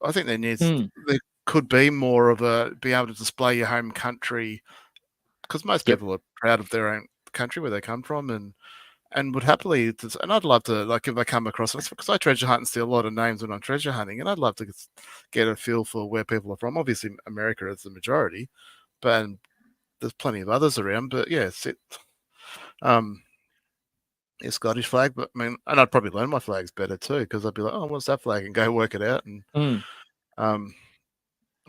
[SPEAKER 2] I think there could be more of be able to display your home country, because most
[SPEAKER 1] Yep.
[SPEAKER 2] people are proud of their own country where they come from, and would happily, and I'd love to, like, if I come across this, because I treasure hunt and see a lot of names when I'm treasure hunting, and I'd love to get a feel for where people are from. Obviously, America is the majority, but there's plenty of others around. But yeah, a Scottish flag, but I mean, and I'd probably learn my flags better too, because I'd be like, oh, what's that flag, and go work it out. And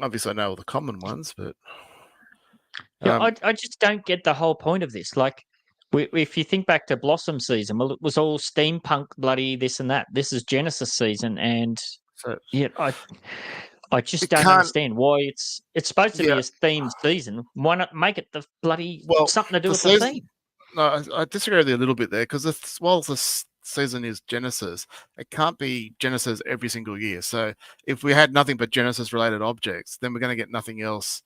[SPEAKER 2] obviously, I know all the common ones, but
[SPEAKER 1] Yeah, I just don't get the whole point of this. Like, if you think back to Blossom season, well, it was all steampunk, bloody this and that. This is Genesis season, and
[SPEAKER 2] so
[SPEAKER 1] yeah, I just
[SPEAKER 2] It
[SPEAKER 1] don't
[SPEAKER 2] can't-
[SPEAKER 1] understand why it's supposed to be
[SPEAKER 2] Yeah.
[SPEAKER 1] a themed season. Why not make it the bloody
[SPEAKER 2] Well,
[SPEAKER 1] something to do
[SPEAKER 2] the
[SPEAKER 1] with the
[SPEAKER 2] season-
[SPEAKER 1] theme?
[SPEAKER 2] No, I disagree with you a little bit there, because while this season is Genesis, it can't be Genesis every single year. So if we had nothing but Genesis related objects, then we're going to get nothing else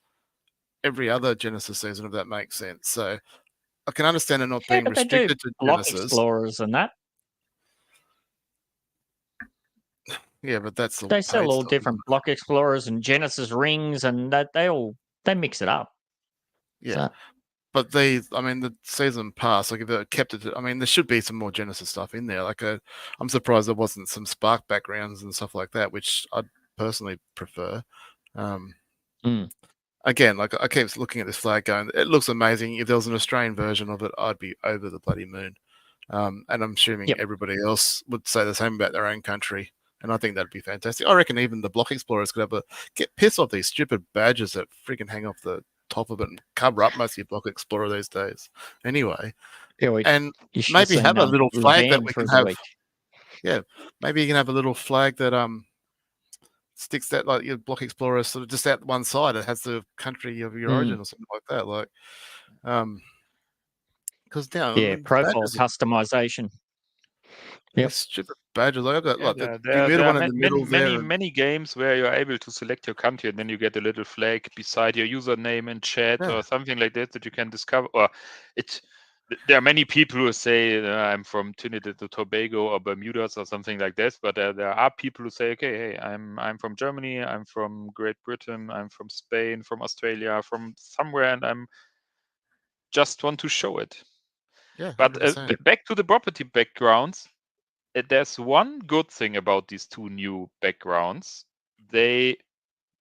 [SPEAKER 2] every other Genesis season, if that makes sense. So I can understand it not
[SPEAKER 1] Yeah,
[SPEAKER 2] being
[SPEAKER 1] but they do
[SPEAKER 2] restricted to
[SPEAKER 1] block
[SPEAKER 2] Genesis.
[SPEAKER 1] explorers and that.
[SPEAKER 2] Yeah, but that's
[SPEAKER 1] They sell
[SPEAKER 2] paid
[SPEAKER 1] all
[SPEAKER 2] stuff,
[SPEAKER 1] different
[SPEAKER 2] isn't
[SPEAKER 1] block explorers and Genesis rings, and that they mix it up.
[SPEAKER 2] it? Yeah.
[SPEAKER 1] So,
[SPEAKER 2] But the season pass, like if it kept it, I mean, there should be some more Genesis stuff in there. Like, I'm surprised there wasn't some Spark backgrounds and stuff like that, which I'd personally prefer. Again, like I keep looking at this flag going, it looks amazing. If there was an Australian version of it, I'd be over the bloody moon. And I'm assuming everybody else would say the same about their own country. And I think that'd be fantastic. I reckon even the block explorers could get pissed off these stupid badges that freaking hang off the top of it and cover up most of your block explorer these days. Anyway, and
[SPEAKER 1] you should
[SPEAKER 2] maybe
[SPEAKER 1] seen,
[SPEAKER 2] have a little flag that
[SPEAKER 1] Levan
[SPEAKER 2] we
[SPEAKER 1] through
[SPEAKER 2] can
[SPEAKER 1] the
[SPEAKER 2] have.
[SPEAKER 1] week.
[SPEAKER 2] Yeah, maybe you can have a little flag that sticks that, like your block explorer, sort of just out one side. It has the country of your origin or something like that. Like, because now,
[SPEAKER 1] profile
[SPEAKER 2] badges,
[SPEAKER 1] customization. Yep.
[SPEAKER 2] stupid badges. Like I've got like the
[SPEAKER 4] there
[SPEAKER 2] Bermuda
[SPEAKER 4] are
[SPEAKER 2] one in the middle there.
[SPEAKER 4] many games where you're able to select your country and then you get a little flag beside your username in chat or something like that you can discover. Or there are many people who say I'm from Trinidad and Tobago or Bermudas or something like this, but there are people who say, okay, hey, I'm from Germany, I'm from Great Britain, I'm from Spain, from Australia, from somewhere, and I'm just want to show it.
[SPEAKER 2] Yeah,
[SPEAKER 4] but
[SPEAKER 2] 100%.
[SPEAKER 4] back to the property backgrounds. There's one good thing about these two new backgrounds. They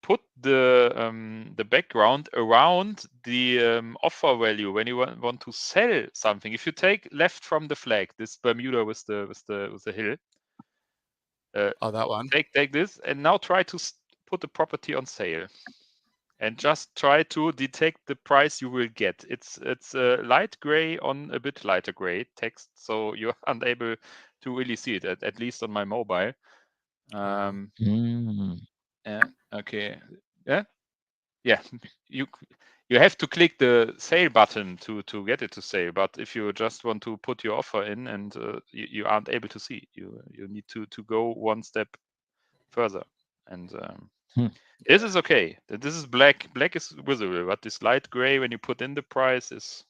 [SPEAKER 4] put the background around the offer value when you want to sell something. If you take left from the flag, this Bermuda with the hill.
[SPEAKER 2] That one.
[SPEAKER 4] Take this and now try to put the property on sale, and just try to detect the price you will get. It's light gray on a bit lighter gray text, so you're unable to really see it, at least on my mobile. Yeah. Okay. Yeah. you have to click the sale button to get it to sale. But if you just want to put your offer in and you aren't able to see, you need to go one step further. And this is okay. This is black. Black is visible, but this light gray when you put in the price is.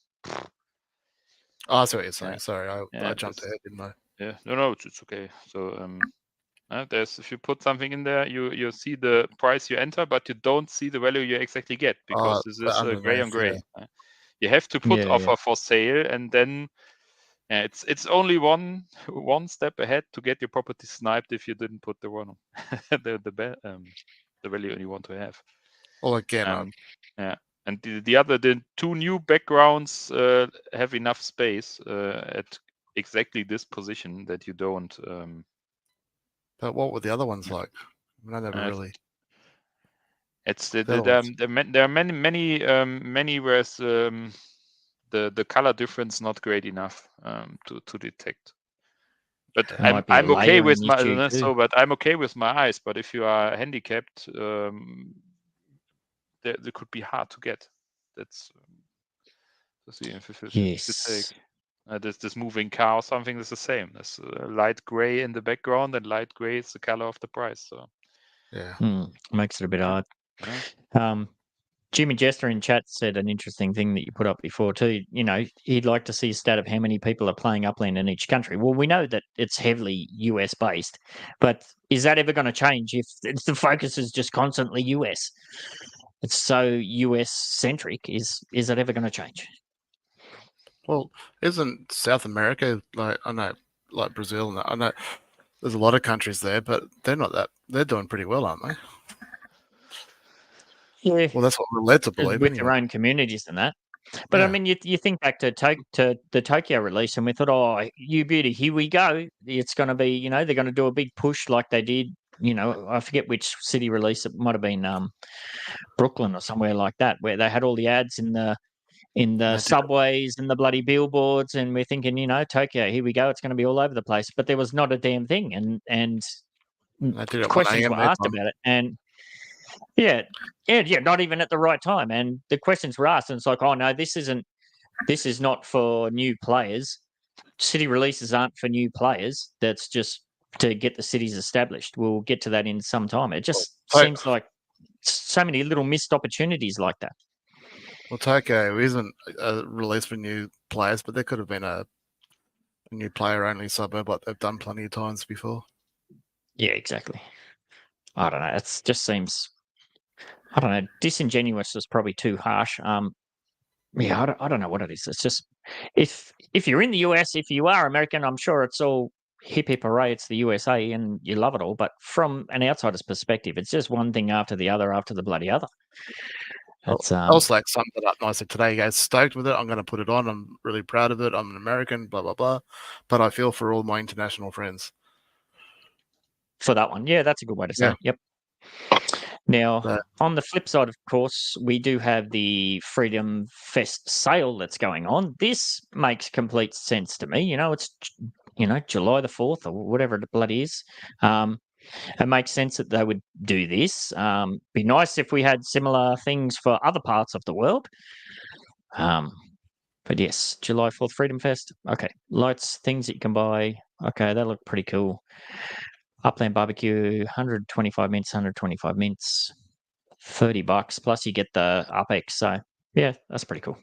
[SPEAKER 2] Oh, I see what you're saying. Sorry, I jumped ahead, didn't I?
[SPEAKER 4] Yeah, no, it's okay. So there's if you put something in there, you see the price you enter, but you don't see the value you exactly get because this is gray on gray.
[SPEAKER 2] Yeah.
[SPEAKER 4] You have to put offer for sale, and then it's only one step ahead to get your property sniped if you didn't put the one the value you want to have.
[SPEAKER 2] Well, again,
[SPEAKER 4] and the two new backgrounds have enough space at exactly this position that you don't.
[SPEAKER 2] But what were the other ones like? I never really.
[SPEAKER 4] It's there are many whereas the color difference not great enough to detect. But I'm okay with my but I'm okay with my eyes. But if you are handicapped, they could be hard to get. That's see if you take this moving car or something is the same. There's light gray in the background and light gray is the color of the price. So
[SPEAKER 2] yeah,
[SPEAKER 1] makes it a bit odd.
[SPEAKER 4] Yeah.
[SPEAKER 1] Jimmy Jester in chat said an interesting thing that you put up before too. You know, he'd like to see a stat of how many people are playing Upland in each country. Well, we know that it's heavily US based, but is that ever going to change if the focus is just constantly US? It's so US centric. Is it ever going to change?
[SPEAKER 2] Well, isn't South America like I know, like Brazil? I know there's a lot of countries there, but they're not that. They're doing pretty well, aren't they?
[SPEAKER 1] Yeah.
[SPEAKER 2] Well, that's what we're led to believe.
[SPEAKER 1] With their own communities and that. But I mean, you think back to the Tokyo release, and we thought, oh, you beauty, here we go. It's going to be, you know, they're going to do a big push like they did. You know, I forget which city release. It might have been Brooklyn or somewhere like that, where they had all the ads in the subways and the bloody billboards, and we're thinking, you know, Tokyo, here we go. It's going to be all over the place. But there was not a damn thing, and questions were asked about it, and yeah, not even at the right time. And the questions were asked, and it's like, oh no, this is not for new players. City releases aren't for new players. That's just to get the cities established. We'll get to that in some time. It just seems like so many little missed opportunities like that.
[SPEAKER 2] Well, Tokyo isn't a release for new players, but there could have been a new player-only suburb like they've done plenty of times before.
[SPEAKER 1] Yeah, exactly. I don't know. It just seems, I don't know, disingenuous is probably too harsh. Yeah, I don't know what it is. It's just if you're in the US, if you are American, I'm sure it's all hip hip hooray, it's the USA and you love it all. But from an outsider's perspective, it's just one thing after the other after the bloody other. That's
[SPEAKER 2] like summed it up nicely today. Guys, stoked with it. I'm going to put it on. I'm really proud of it. I'm an American, blah blah blah. But I feel for all my international friends.
[SPEAKER 1] For that one, yeah, that's a good way to say it. Yep. Now, on the flip side, of course, we do have the Freedom Fest sale that's going on. This makes complete sense to me. You know, it's, you know, July the 4th or whatever the bloody is. It makes sense that they would do this. Be nice if we had similar things for other parts of the world. But yes, July 4th, Freedom Fest. Okay, lights, things that you can buy. Okay, they look pretty cool. Upland barbecue, 125 mints, 125 mints, $30 plus you get the UpX. So yeah, that's pretty cool.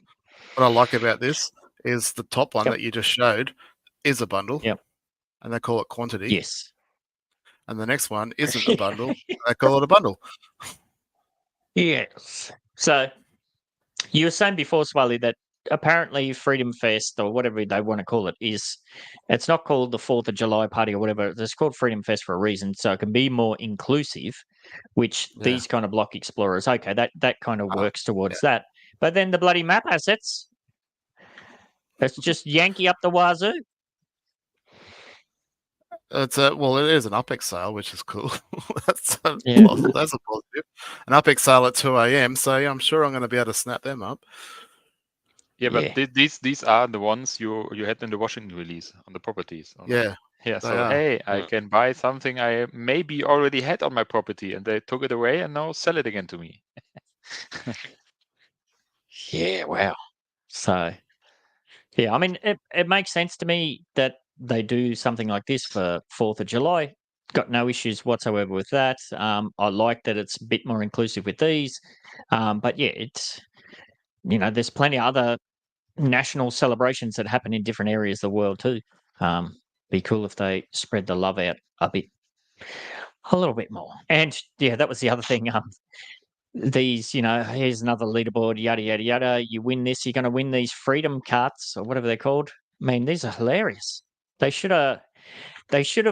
[SPEAKER 2] What I like about this is the top one that you just showed is a bundle.
[SPEAKER 1] Yep.
[SPEAKER 2] And they call it quantity.
[SPEAKER 1] Yes.
[SPEAKER 2] And the next one isn't a bundle. They call it a bundle.
[SPEAKER 1] Yes. So you were saying before, Swally, that apparently Freedom Fest or whatever they want to call it it's not called the 4th of July party or whatever. It's called Freedom Fest for a reason, so it can be more inclusive, which these kind of block explorers, okay, that kind of works towards that. But then the bloody map assets, it's just Yankee up the wazoo.
[SPEAKER 2] It is an UpX sale, which is cool. That's a positive. An UpX sale at 2 a.m. So I'm sure I'm going to be able to snap them up.
[SPEAKER 4] Yeah, but these are the ones you had in the Washington release on the properties.
[SPEAKER 2] Yeah.
[SPEAKER 4] So hey, I can buy something I maybe already had on my property, and they took it away and now sell it again to me.
[SPEAKER 1] Yeah, wow. So, yeah, I mean, it makes sense to me that they do something like this for 4th of July. Got no issues whatsoever with that. I like that it's a bit more inclusive with these. But yeah, it's, there's plenty of other national celebrations that happen in different areas of the world too. Be cool if they spread the love out a little bit more. And yeah, that was the other thing. These, here's another leaderboard, yada yada yada. You win this, you're going to win these freedom carts or whatever they're called. I mean, these are hilarious. They should have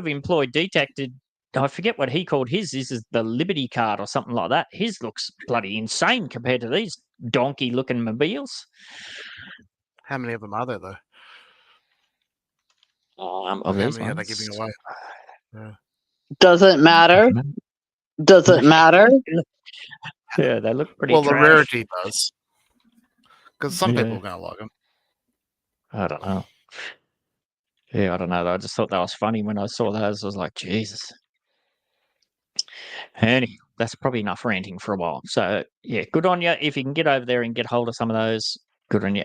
[SPEAKER 1] employed detected. I forget what he called his. This is the Liberty card or something like that. His looks bloody insane compared to these donkey-looking mobiles.
[SPEAKER 2] How many of them are there, though?
[SPEAKER 1] Of
[SPEAKER 2] How
[SPEAKER 1] these
[SPEAKER 2] many are they
[SPEAKER 1] ones.
[SPEAKER 2] giving away? Yeah.
[SPEAKER 5] Doesn't matter. Doesn't matter.
[SPEAKER 1] Yeah, they look pretty
[SPEAKER 2] Well, the
[SPEAKER 1] trash.
[SPEAKER 2] rarity does. Because some
[SPEAKER 1] Yeah.
[SPEAKER 2] people are going to like them.
[SPEAKER 1] I don't know. Yeah, I don't know. I just thought that was funny when I saw those. I was like, Jesus. Anyway, that's probably enough ranting for a while. So, yeah, good on you. If you can get over there and get hold of some of those, good on you.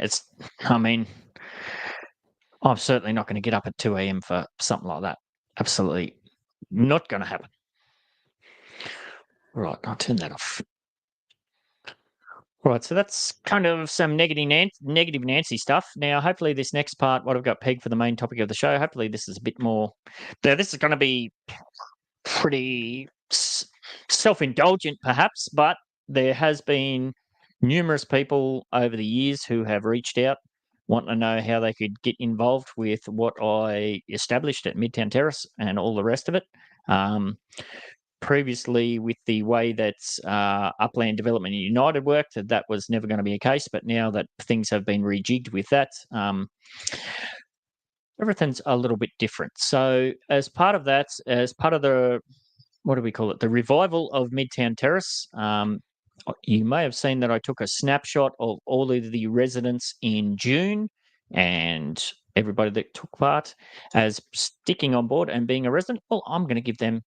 [SPEAKER 1] I mean, I'm certainly not going to get up at 2 a.m. for something like that. Absolutely not going to happen. Right, I'll turn that off. Right, so that's kind of some negative Nancy stuff. Now, hopefully this next part, what I've got pegged for the main topic of the show, hopefully this is a bit more... Now, this is going to be pretty self-indulgent, perhaps, but there has been numerous people over the years who have reached out wanting to know how they could get involved with what I established at Midtown Terrace and all the rest of it. Previously, with the way that Upland Development United worked, that was never going to be a case. But now that things have been rejigged with that, everything's a little bit different. So, as part of that, as part of the, what do we call it? The revival of Midtown Terrace. You may have seen that I took a snapshot of all of the residents in June and everybody that took part as sticking on board and being a resident. Well, I'm going to give them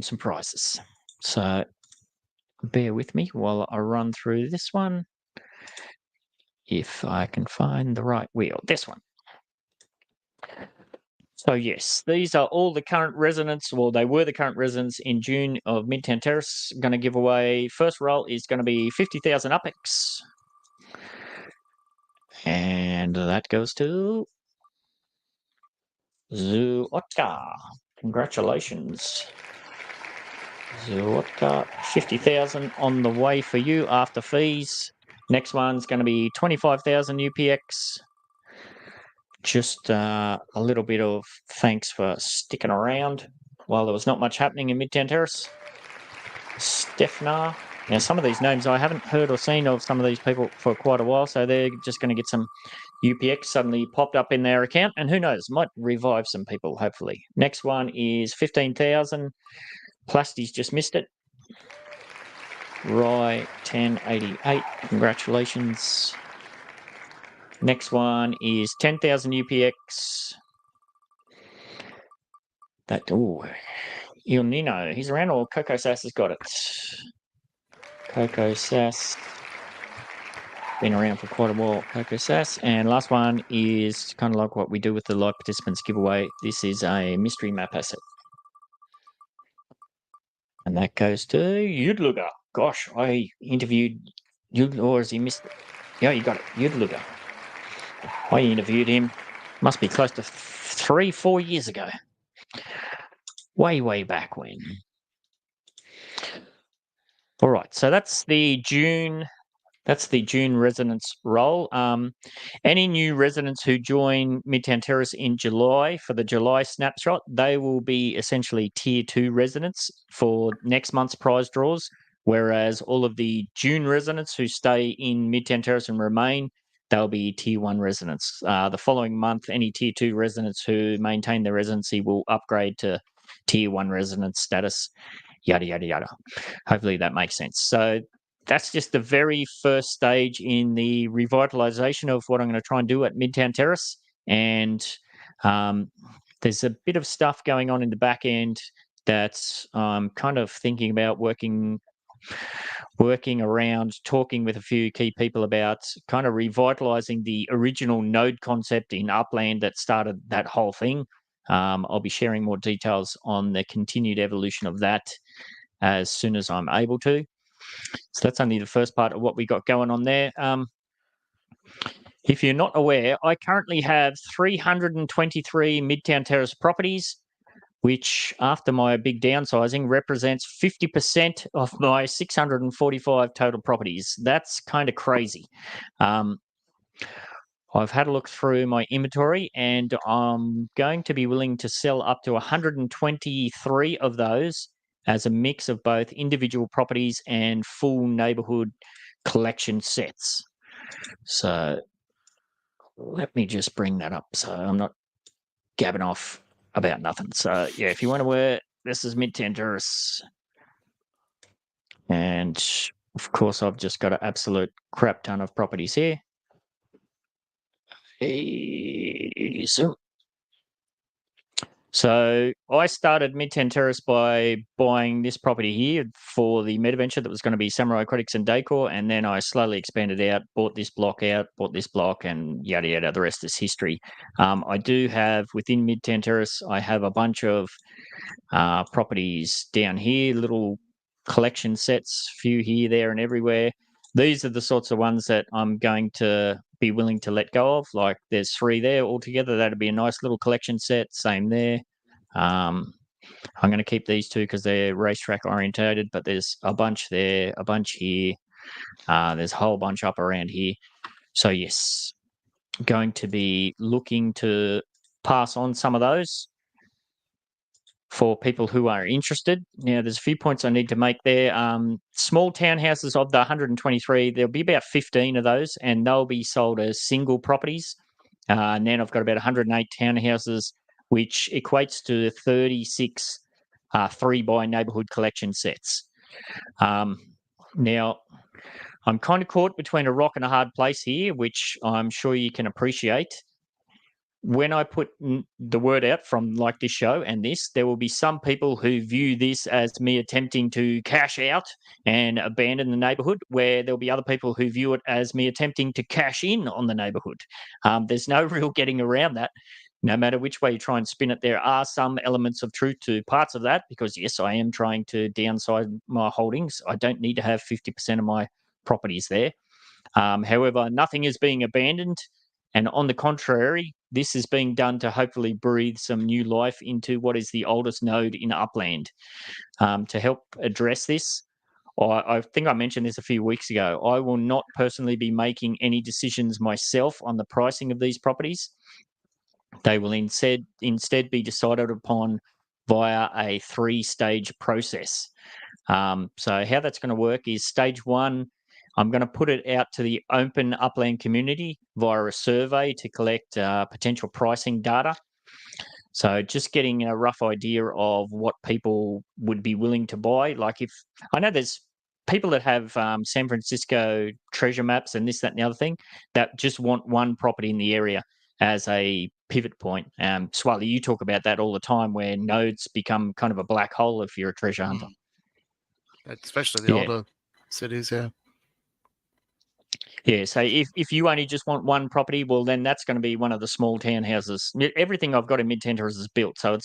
[SPEAKER 1] some prizes. So bear with me while I run through this one. If I can find the right wheel, this one. So yes, these are all the current residents. Well, they were the current residents in June of Midtown Terrace. Going to give away, first roll is going to be 50,000 UPEX. And that goes to Zuotka. Congratulations. Zuotka, 50,000 on the way for you after fees. Next one's going to be 25,000 UPX. Just a little bit of thanks for sticking around while there was not much happening in Midtown Terrace. Stefnar. Now, some of these names I haven't heard or seen of some of these people for quite a while, so they're just going to get some UPX suddenly popped up in their account, and who knows, might revive some people, hopefully. Next one is 15,000. Plasty's just missed it. Rye 1088. Congratulations. Next one is 10,000 UPX. That, oh, Il Nino. He's around, or Coco Sass has got it. Coco Sass. Been around for quite a while, Coco Sass. And last one is kind of like what we do with the live participants giveaway. This is a mystery map asset. And that goes to Yudluga. Gosh, I interviewed Yudluga, or has he missed it? Yeah, you got it. Yudluga. I interviewed him, must be close to 3-4 years ago. Way back when. All right, so that's the June residents roll. Any new residents who join Midtown Terrace in July for the July snapshot, they will be essentially tier 2 residents for next month's prize draws, whereas all of the June residents who stay in Midtown Terrace and remain, they'll be tier 1 residents. The following month, any tier 2 residents who maintain their residency will upgrade to tier 1 resident status, yada, yada, yada. Hopefully that makes sense. So that's just the very first stage in the revitalization of what I'm going to try and do at Midtown Terrace. And there's a bit of stuff going on in the back end that I'm kind of thinking about working working around, talking with a few key people about kind of revitalizing the original node concept in Upland that started that whole thing. I'll be sharing more details on the continued evolution of that as soon as I'm able to. So that's only the first part of what we got going on there. If you're not aware, I currently have 323 Midtown Terrace properties, which after my big downsizing represents 50% of my 645 total properties. That's kind of crazy. I've had a look through my inventory and I'm going to be willing to sell up to 123 of those as a mix of both individual properties and full neighborhood collection sets. So let me just bring that up so I'm not gabbing off about nothing. So yeah, if you want to wear, this is Midtown Terrace. And of course, I've just got an absolute crap ton of properties here. So I started Midtown Terrace by buying this property here for the metaventure that was going to be Samurai Aquatics and Decor, and then I slowly expanded out, bought this block out, bought this block, and yada yada. The rest is history. I do have within Midtown Terrace, I have a bunch of properties down here, little collection sets, few here, there, and everywhere. These are the sorts of ones that I'm going to be willing to let go of. Like there's 3 there altogether. That'd be a nice little collection set. Same there. I'm going to keep these 2 because they're racetrack orientated, but there's a bunch there, a bunch here. There's a whole bunch up around here. So yes, going to be looking to pass on some of those for people who are interested. Now, there's a few points I need to make there. Small townhouses of the 123, there'll be about 15 of those, and they'll be sold as single properties. And then I've got about 108 townhouses, which equates to 36 3-by neighborhood collection sets. Now, I'm kind of caught between a rock and a hard place here, which I'm sure you can appreciate. When I put the word out from like this show and this, there will be some people who view this as me attempting to cash out and abandon the neighborhood, where there'll be other people who view it as me attempting to cash in on the neighborhood. There's no real getting around that. No matter which way you try and spin it, there are some elements of truth to parts of that, because yes, I am trying to downsize my holdings. I don't need to have 50% of my properties there. However, nothing is being abandoned. And on the contrary, this is being done to hopefully breathe some new life into what is the oldest node in Upland. To help address this, I think I mentioned this a few weeks ago, I will not personally be making any decisions myself on the pricing of these properties. They will instead be decided upon via a 3-stage process. So how that's going to work is stage 1, I'm going to put it out to the open Upland community via a survey to collect potential pricing data. So just getting a rough idea of what people would be willing to buy. Like if I know there's people that have San Francisco treasure maps and this, that, and the other thing that just want one property in the area as a pivot point. Swally, you talk about that all the time, where nodes become kind of a black hole if you're a treasure hunter.
[SPEAKER 2] Especially the older cities, yeah.
[SPEAKER 1] Yeah, so if you only just want one property, well, then that's going to be one of the small townhouses. Everything I've got in Midtown Terrace is built, so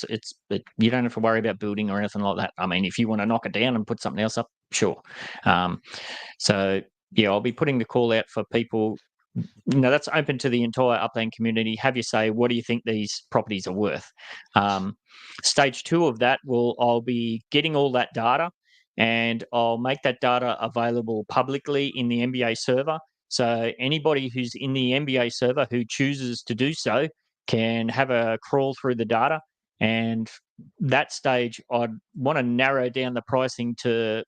[SPEAKER 1] you don't have to worry about building or anything like that. I mean, if you want to knock it down and put something else up, sure. So yeah, I'll be putting the call out for people. That's open to the entire Upland community. Have you say, what do you think these properties are worth? Stage 2 of that I'll be getting all that data, and I'll make that data available publicly in the NBA server. So anybody who's in the NBA server who chooses to do so can have a crawl through the data. And that stage, I'd want to narrow down the pricing to,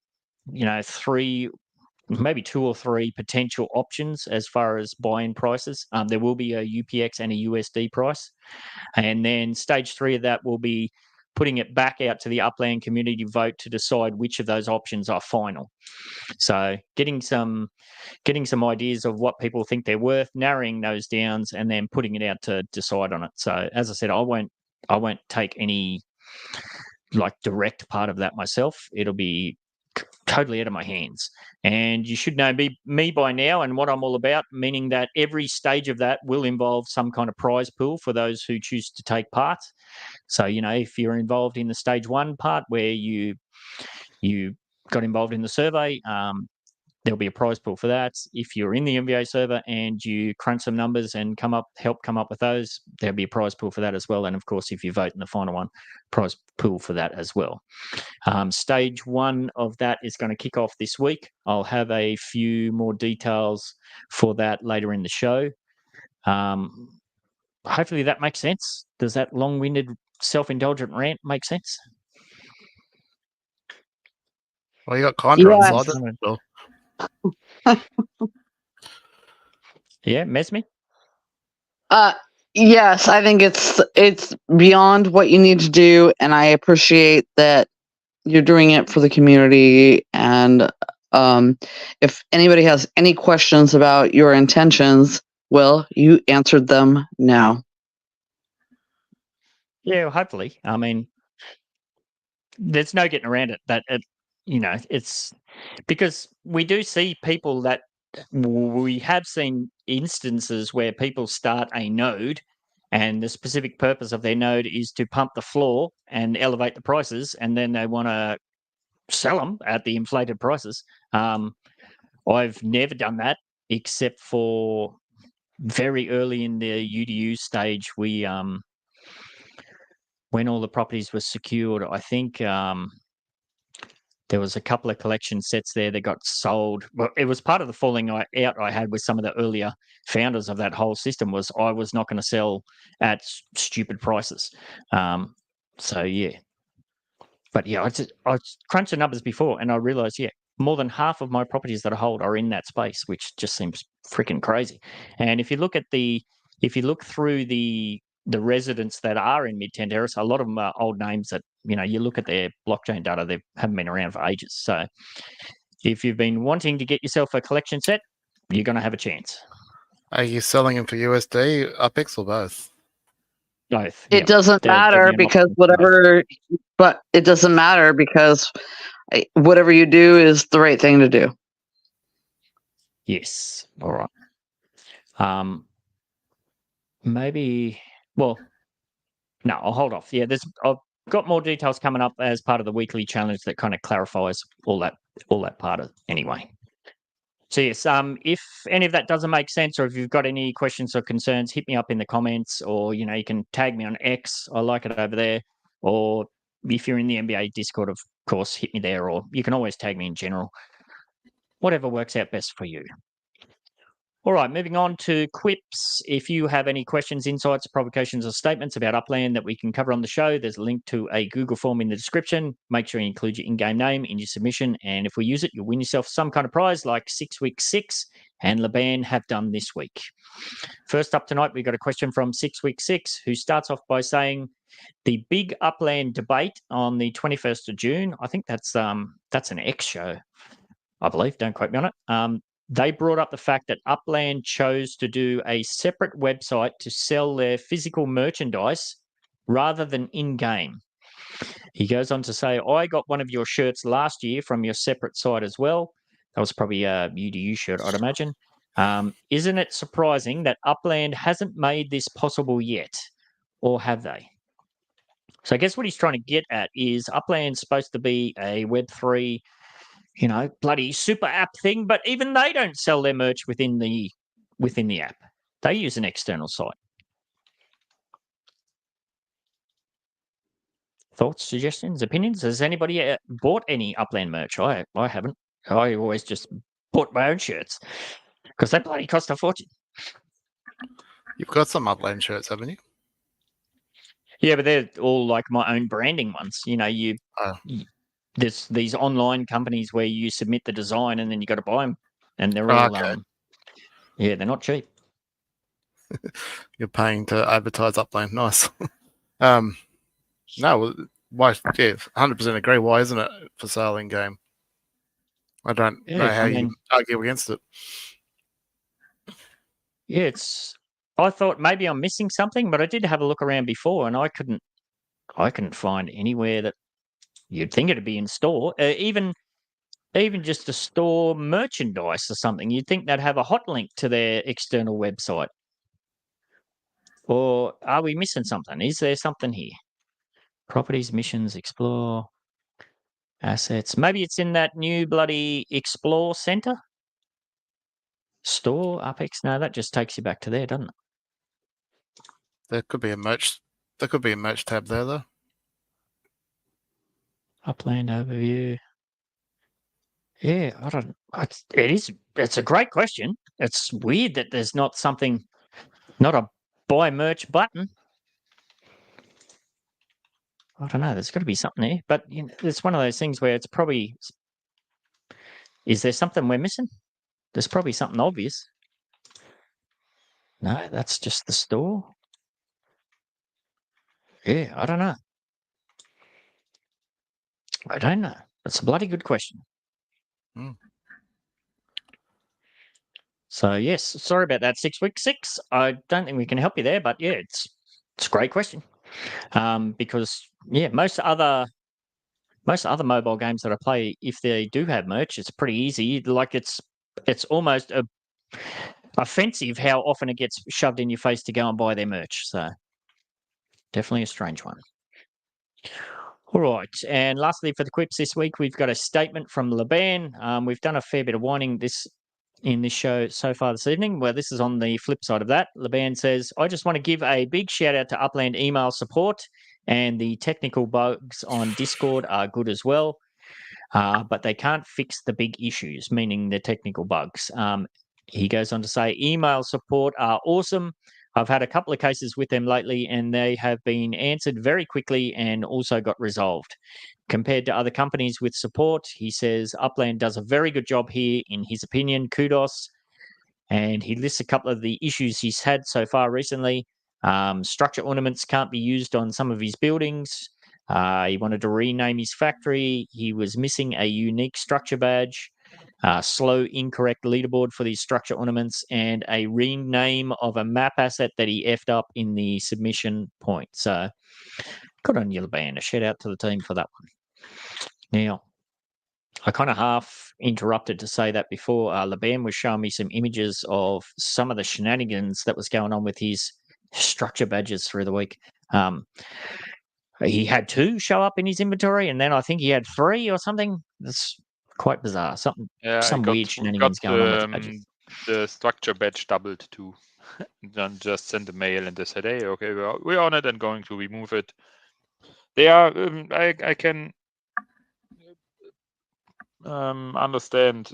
[SPEAKER 1] 3, maybe 2 or 3 potential options as far as buy-in prices. There will be a UPX and a USD price. And then stage 3 of that will be putting it back out to the Upland community vote to decide which of those options are final. So getting some ideas of what people think they're worth, narrowing those down, and then putting it out to decide on it. So as I said, I won't take any like direct part of that myself. It'll be totally out of my hands. And you should know me by now and what I'm all about, meaning that every stage of that will involve some kind of prize pool for those who choose to take part. So, if you're involved in the stage 1 part where you got involved in the survey, there'll be a prize pool for that. If you're in the MVA server and you crunch some numbers and help come up with those, there'll be a prize pool for that as well. And of course, if you vote in the final one, prize pool for that as well. Stage 1 of that is going to kick off this week. I'll have a few more details for that later in the show. Hopefully that makes sense. Does that long-winded, self-indulgent rant make sense?
[SPEAKER 2] Well, you got Contra
[SPEAKER 5] Yes.
[SPEAKER 2] inside it. So.
[SPEAKER 1] Yeah, Mesme?
[SPEAKER 5] Yes, I think it's beyond what you need to do, and I appreciate that you're doing it for the community. And if anybody has any questions about your intentions, well, you answered them now.
[SPEAKER 1] Yeah, well, hopefully. I mean, there's no getting around it. It's because we do see people that we have seen instances where people start a node and the specific purpose of their node is to pump the floor and elevate the prices, and then they want to sell them at the inflated prices. I've never done that except for very early in the UDU stage. We when all the properties were secured, I think there was a couple of collection sets there that got sold. Well, it was part of the falling out I had with some of the earlier founders of that whole system was I was not going to sell at stupid prices. So, yeah. But, yeah, I crunched the numbers before and I realized, more than half of my properties that I hold are in that space, which just seems freaking crazy. And if you look through the residents that are in Midtown Terrace, a lot of them are old names that, you look at their blockchain data, they haven't been around for ages. So if you've been wanting to get yourself a collection set, you're going to have a chance.
[SPEAKER 2] Are you selling them for USD, UPX, or both?
[SPEAKER 1] Both.
[SPEAKER 5] It doesn't matter because whatever you do is the right thing to do.
[SPEAKER 1] Yes. All right. Maybe. Well, no, I'll hold off. Yeah, I've got more details coming up as part of the weekly challenge that kind of clarifies all that part of anyway. So yes, if any of that doesn't make sense, or if you've got any questions or concerns, hit me up in the comments, or you can tag me on X. I like it over there. Or if you're in the NBA Discord, of course, hit me there, or you can always tag me in general. Whatever works out best for you. All right, moving on to QIPS. If you have any questions, insights, provocations, or statements about Upland that we can cover on the show, there's a link to a Google form in the description. Make sure you include your in-game name in your submission, and if we use it, you'll win yourself some kind of prize like 6 Week 6 and Laban have done this week. First up tonight, we've got a question from 6 Week 6, who starts off by saying, the big Upland debate on the 21st of June, I think that's an X show, I believe, don't quote me on it. They brought up the fact that Upland chose to do a separate website to sell their physical merchandise rather than in-game. He goes on to say, I got one of your shirts last year from your separate site as well. That was probably a UDU shirt, I'd imagine. Isn't it surprising that Upland hasn't made this possible yet? Or have they? So I guess what he's trying to get at is Upland's supposed to be a Web3 bloody super app thing, but even they don't sell their merch within the app. They use an external site. Thoughts, suggestions, opinions? Has anybody bought any Upland merch? I haven't. I always just bought my own shirts because they bloody cost a fortune.
[SPEAKER 2] You've got some Upland shirts, haven't you?
[SPEAKER 1] Yeah, but they're all like my own branding ones. There's these online companies where you submit the design and then you got to buy them, and they're all they're not cheap.
[SPEAKER 2] You're paying to advertise Upland. Nice. No, why? Yeah, 100% agree. Why isn't it for sale in game? I don't know how you argue against it.
[SPEAKER 1] Yeah, I thought maybe I'm missing something, but I did have a look around before, and I couldn't find anywhere that you'd think it'd be in store. Even even just to store merchandise or something. You'd think they'd have a hot link to their external website. Or are we missing something? Is there something here? Properties, missions, explore, assets. Maybe it's in that new bloody explore center. Store, Apex. No, that just takes you back to there, doesn't it?
[SPEAKER 2] There could be a merch. There could be a merch tab there though.
[SPEAKER 1] Upland overview. Yeah, I don't. It is. It's a great question. It's weird that there's not something, not a buy merch button. I don't know. There's got to be something there, but you know, it's one of those things where it's probably. Is there something we're missing? There's probably something obvious. No, that's just the store. Yeah, I don't know. I don't know. That's a bloody good question.
[SPEAKER 2] Hmm.
[SPEAKER 1] So yes, sorry about that. 6 week 6. I don't think we can help you there, but yeah, it's a great question. Because yeah, most other mobile games that I play, if they do have merch, it's pretty easy. Like it's almost offensive how often it gets shoved in your face to go and buy their merch. So definitely a strange one. All right, and lastly for the quips this week, we've got a statement from Laban. We've done a fair bit of whining in this show so far this evening. Well, this is on the flip side of that. Laban says, I just want to give a big shout out to Upland email support, and the technical bugs on Discord are good as well, but they can't fix the big issues, meaning the technical bugs. He goes on to say, email support are awesome. I've had a couple of cases with them lately, and they have been answered very quickly and also got resolved. Compared to other companies with support, he says Upland does a very good job here, in his opinion. Kudos. And he lists a couple of the issues he's had so far recently. Structure ornaments can't be used on some of his buildings. He wanted to rename his factory. He was missing a unique structure badge. Slow, incorrect leaderboard for these structure ornaments, and a rename of a map asset that he effed up in the submission point. So, good on you, Laban. A shout out to the team for that one. Now, I kind of half interrupted to say that before. Laban was showing me some images of some of the shenanigans that was going on with his structure badges through the week. He had 2 show up in his inventory, and then I think he had 3 or something. That's quite bizarre. Some weird shenanigans going on with the badges.
[SPEAKER 4] The structure badge doubled too. Then just sent a mail and they said, "Hey, okay, we're on it and going to remove it." They are. I can understand,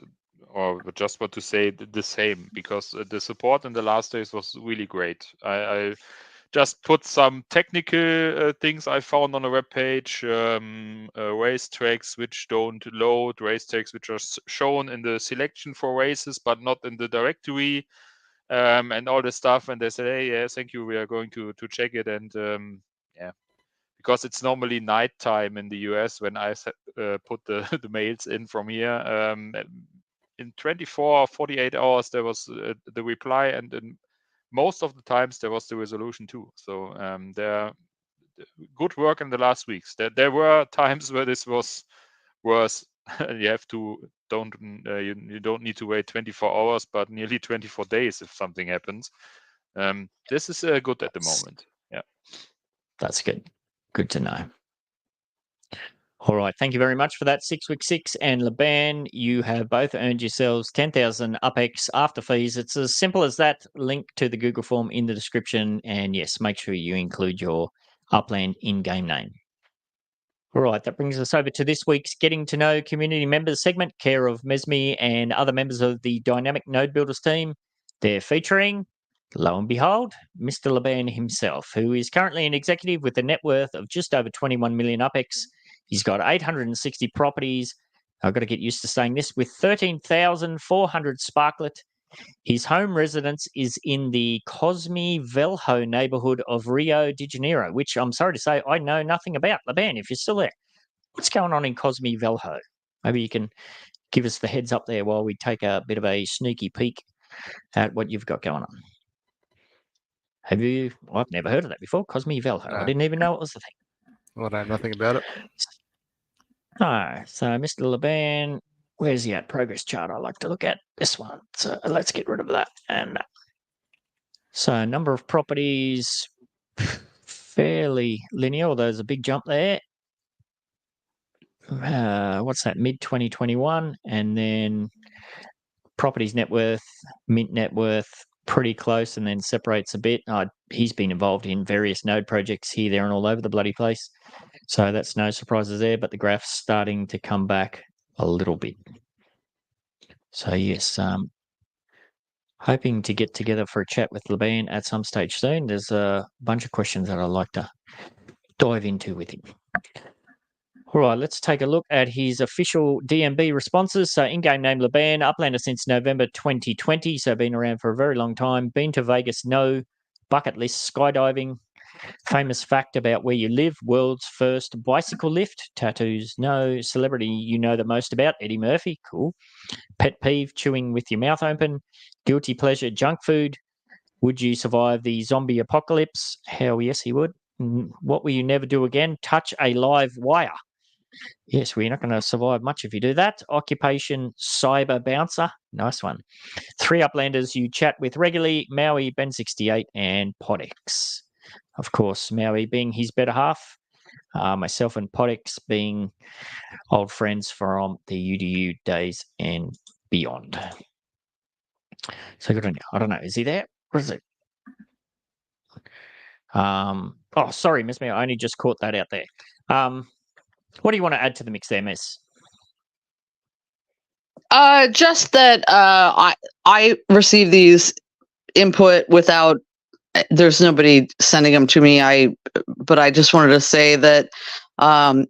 [SPEAKER 4] or just want to say the same, because the support in the last days was really great. I just put some technical things I found on the web page, race tracks which don't load, race tracks which are shown in the selection for races but not in the directory, and all this stuff. And they said, "Hey, yeah, thank you. We are going to check it." And yeah, because it's normally nighttime in the US when I put the mails in from here. In 24 or 48 hours, there was the reply, and in most of the times there was the resolution too. So there good work in the last weeks. There were times where this was worse. You have to you don't need to wait 24 hours, but nearly 24 days if something happens. This is good at the moment. Yeah,
[SPEAKER 1] that's good. Good to know. All right. Thank you very much for that, 6 week 6 and Laban. You have both earned yourselves 10,000 UpX after fees. It's as simple as that. Link to the Google form in the description. And yes, make sure you include your Upland in-game name. All right. That brings us over to this week's Getting to Know Community Members segment, care of Mesme and other members of the Dynamic Node Builders team. They're featuring, lo and behold, Mr. Laban himself, who is currently an executive with a net worth of just over 21 million UpX. He's got 860 properties. I've got to get used to saying this, with 13,400 sparklet. His home residence is in the Cosme Velho neighborhood of Rio de Janeiro, which I'm sorry to say I know nothing about. Laban, if you're still there, what's going on in Cosme Velho? Maybe you can give us the heads up there while we take a bit of a sneaky peek at what you've got going on. Have you? Well, I've never heard of that before. Cosme Velho.
[SPEAKER 2] No.
[SPEAKER 1] I didn't even know it was a thing.
[SPEAKER 2] Well, I know nothing about it.
[SPEAKER 1] Oh, so Mr. Laban, where's the progress chart I like to look at? This one. So let's get rid of that. And so number of properties, fairly linear, although there's a big jump there. What's that? Mid-2021, and then properties net worth, mint net worth, pretty close, and then separates a bit. He's been involved in various node projects here, there, and all over the bloody place. So that's no surprises there, but the graph's starting to come back a little bit. So yes, hoping to get together for a chat with Laban at some stage soon. There's a bunch of questions that I'd like to dive into with him. All right, let's take a look at his official DMB responses. So in-game name Laban, Uplander since November 2020, so been around for a very long time. Been to Vegas, no. Bucket list skydiving. Famous fact about where you live, world's first bicycle lift. Tattoos, no. Celebrity you know the most about, Eddie Murphy, cool. Pet peeve, chewing with your mouth open. Guilty pleasure, junk food. Would you survive the zombie apocalypse? Hell yes, he would. What will you never do again? Touch a live wire. Yes, we're not going to survive much if you do that. Occupation, cyber bouncer. Nice one. 3 Uplanders you chat with regularly, Maui, Ben68, and Podex. Of course, Maui being his better half, myself and Podex being old friends from the UDU days and beyond. So good on you. I don't know. Is he there? What is it? Oh, sorry, Miss Me. I only just caught that out there. What do you want to add to the mix there, Miss?
[SPEAKER 5] Just that I receive these input without there's nobody sending them to me. But I just wanted to say that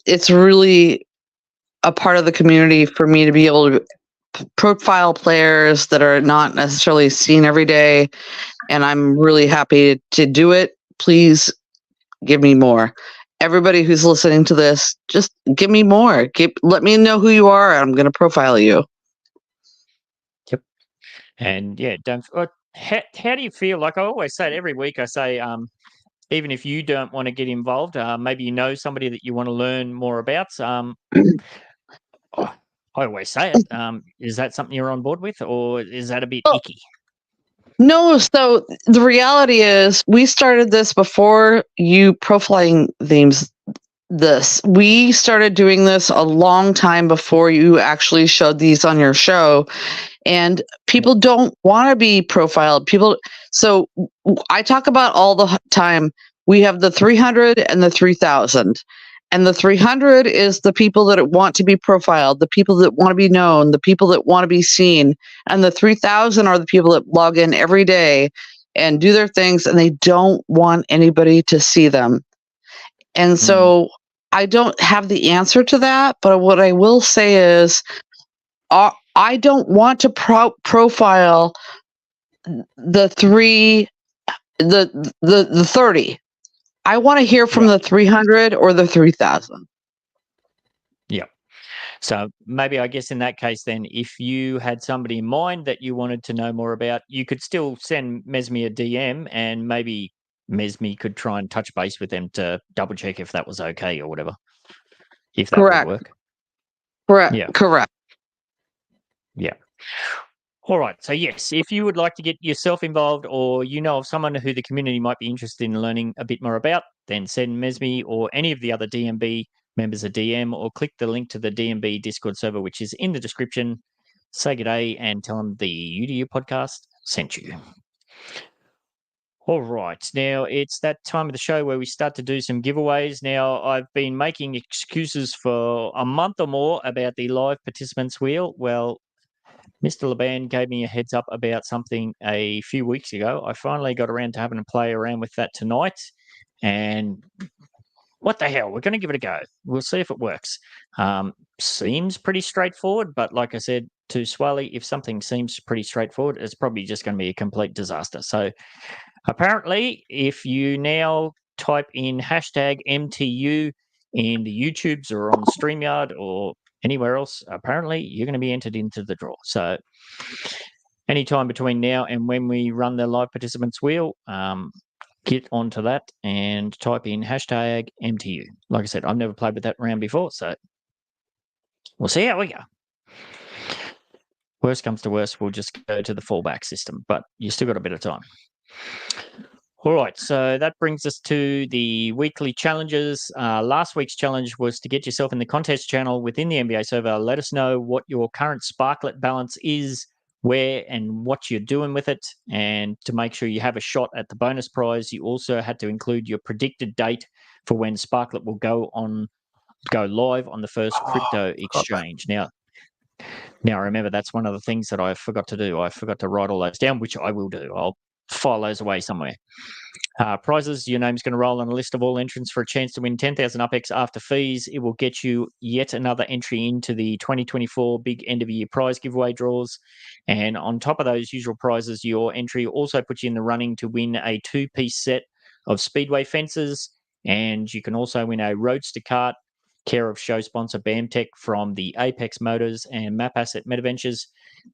[SPEAKER 5] it's really a part of the community for me to be able to profile players that are not necessarily seen every day, and I'm really happy to do it. Please give me more. Everybody who's listening to this, just give me more. Let me know who you are. I'm going to profile you.
[SPEAKER 1] Yep. And yeah, how do you feel? Like I always say it every week, I say, even if you don't want to get involved, maybe you know somebody that you want to learn more about. I always say it. Is that something you're on board with, or is that a bit icky?
[SPEAKER 5] No, so the reality is we started this before you profiling themes. We started doing this a long time before you actually showed these on your show, and people don't want to be profiled. So I talk about all the time. We have the 300 and the 3000. And the 300 is the people that want to be profiled, the people that want to be known, the people that want to be seen. And the 3000 are the people that log in every day and do their things, and they don't want anybody to see them. And so I don't have the answer to that, but what I will say is I don't want to profile the 30. I want to hear from the 300 or the 3000.
[SPEAKER 1] Yeah. So maybe I guess in that case, then, if you had somebody in mind that you wanted to know more about, you could still send Mesme a DM, and maybe Mesme could try and touch base with them to double check if that was okay or whatever. If that would work.
[SPEAKER 5] Correct.
[SPEAKER 1] Yeah.
[SPEAKER 5] Correct.
[SPEAKER 1] Yeah. All right. So yes, if you would like to get yourself involved, or you know of someone who the community might be interested in learning a bit more about, then send Mesme or any of the other DMB members a DM, or click the link to the DMB Discord server, which is in the description. Say good day and tell them the UDU podcast sent you. All right. Now, it's that time of the show where we start to do some giveaways. Now, I've been making excuses for a month or more about the live participants wheel. Well, Mr. Laban gave me a heads up about something a few weeks ago. I finally got around to having to play around with that tonight. And what the hell? We're going to give it a go. We'll see if it works. Seems pretty straightforward, but like I said to Swally, if something seems pretty straightforward, it's probably just going to be a complete disaster. So apparently, if you now type in hashtag MTU in the YouTubes or on StreamYard or anywhere else, apparently you're going to be entered into the draw. So anytime between now and when we run the live participants wheel, get onto that and type in hashtag MTU. Like I said, I've never played with that round before, so we'll see how we go. Worst comes to worst, we'll just go to the fallback system, but you still got a bit of time. All right, so that brings us to the weekly challenges. Last week's challenge was to get yourself in the contest channel within the NBA server. Let us know what your current Sparklet balance is, where and what you're doing with it. And to make sure you have a shot at the bonus prize, you also had to include your predicted date for when Sparklet will go live on the first crypto exchange. Now, remember, that's one of the things that I forgot to do. I forgot to write all those down, which I will do. I'll file those away somewhere. Prizes, your name's going to roll on a list of all entrants for a chance to win 10,000 UpX after fees. It will get you yet another entry into the 2024 big end of year prize giveaway draws. And on top of those usual prizes, your entry also puts you in the running to win a 2-piece set of Speedway Fences. And you can also win a Roadster Kart, care of show sponsor BamTech, from the Apex Motors and Map Asset Metaventures.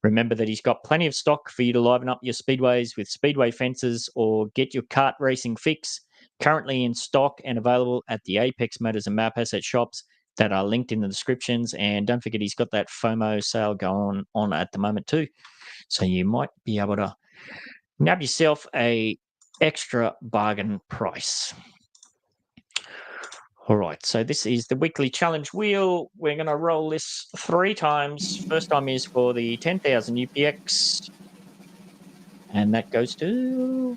[SPEAKER 1] Remember that he's got plenty of stock for you to liven up your speedways with Speedway Fences or get your kart racing fix. Currently in stock and available at the Apex Motors and Map Asset shops that are linked in the descriptions. And don't forget, he's got that FOMO sale going on at the moment too. So you might be able to nab yourself a extra bargain price. All right, so this is the weekly challenge wheel. We're going to roll this 3 times. First time is for the 10,000 UPX. And that goes to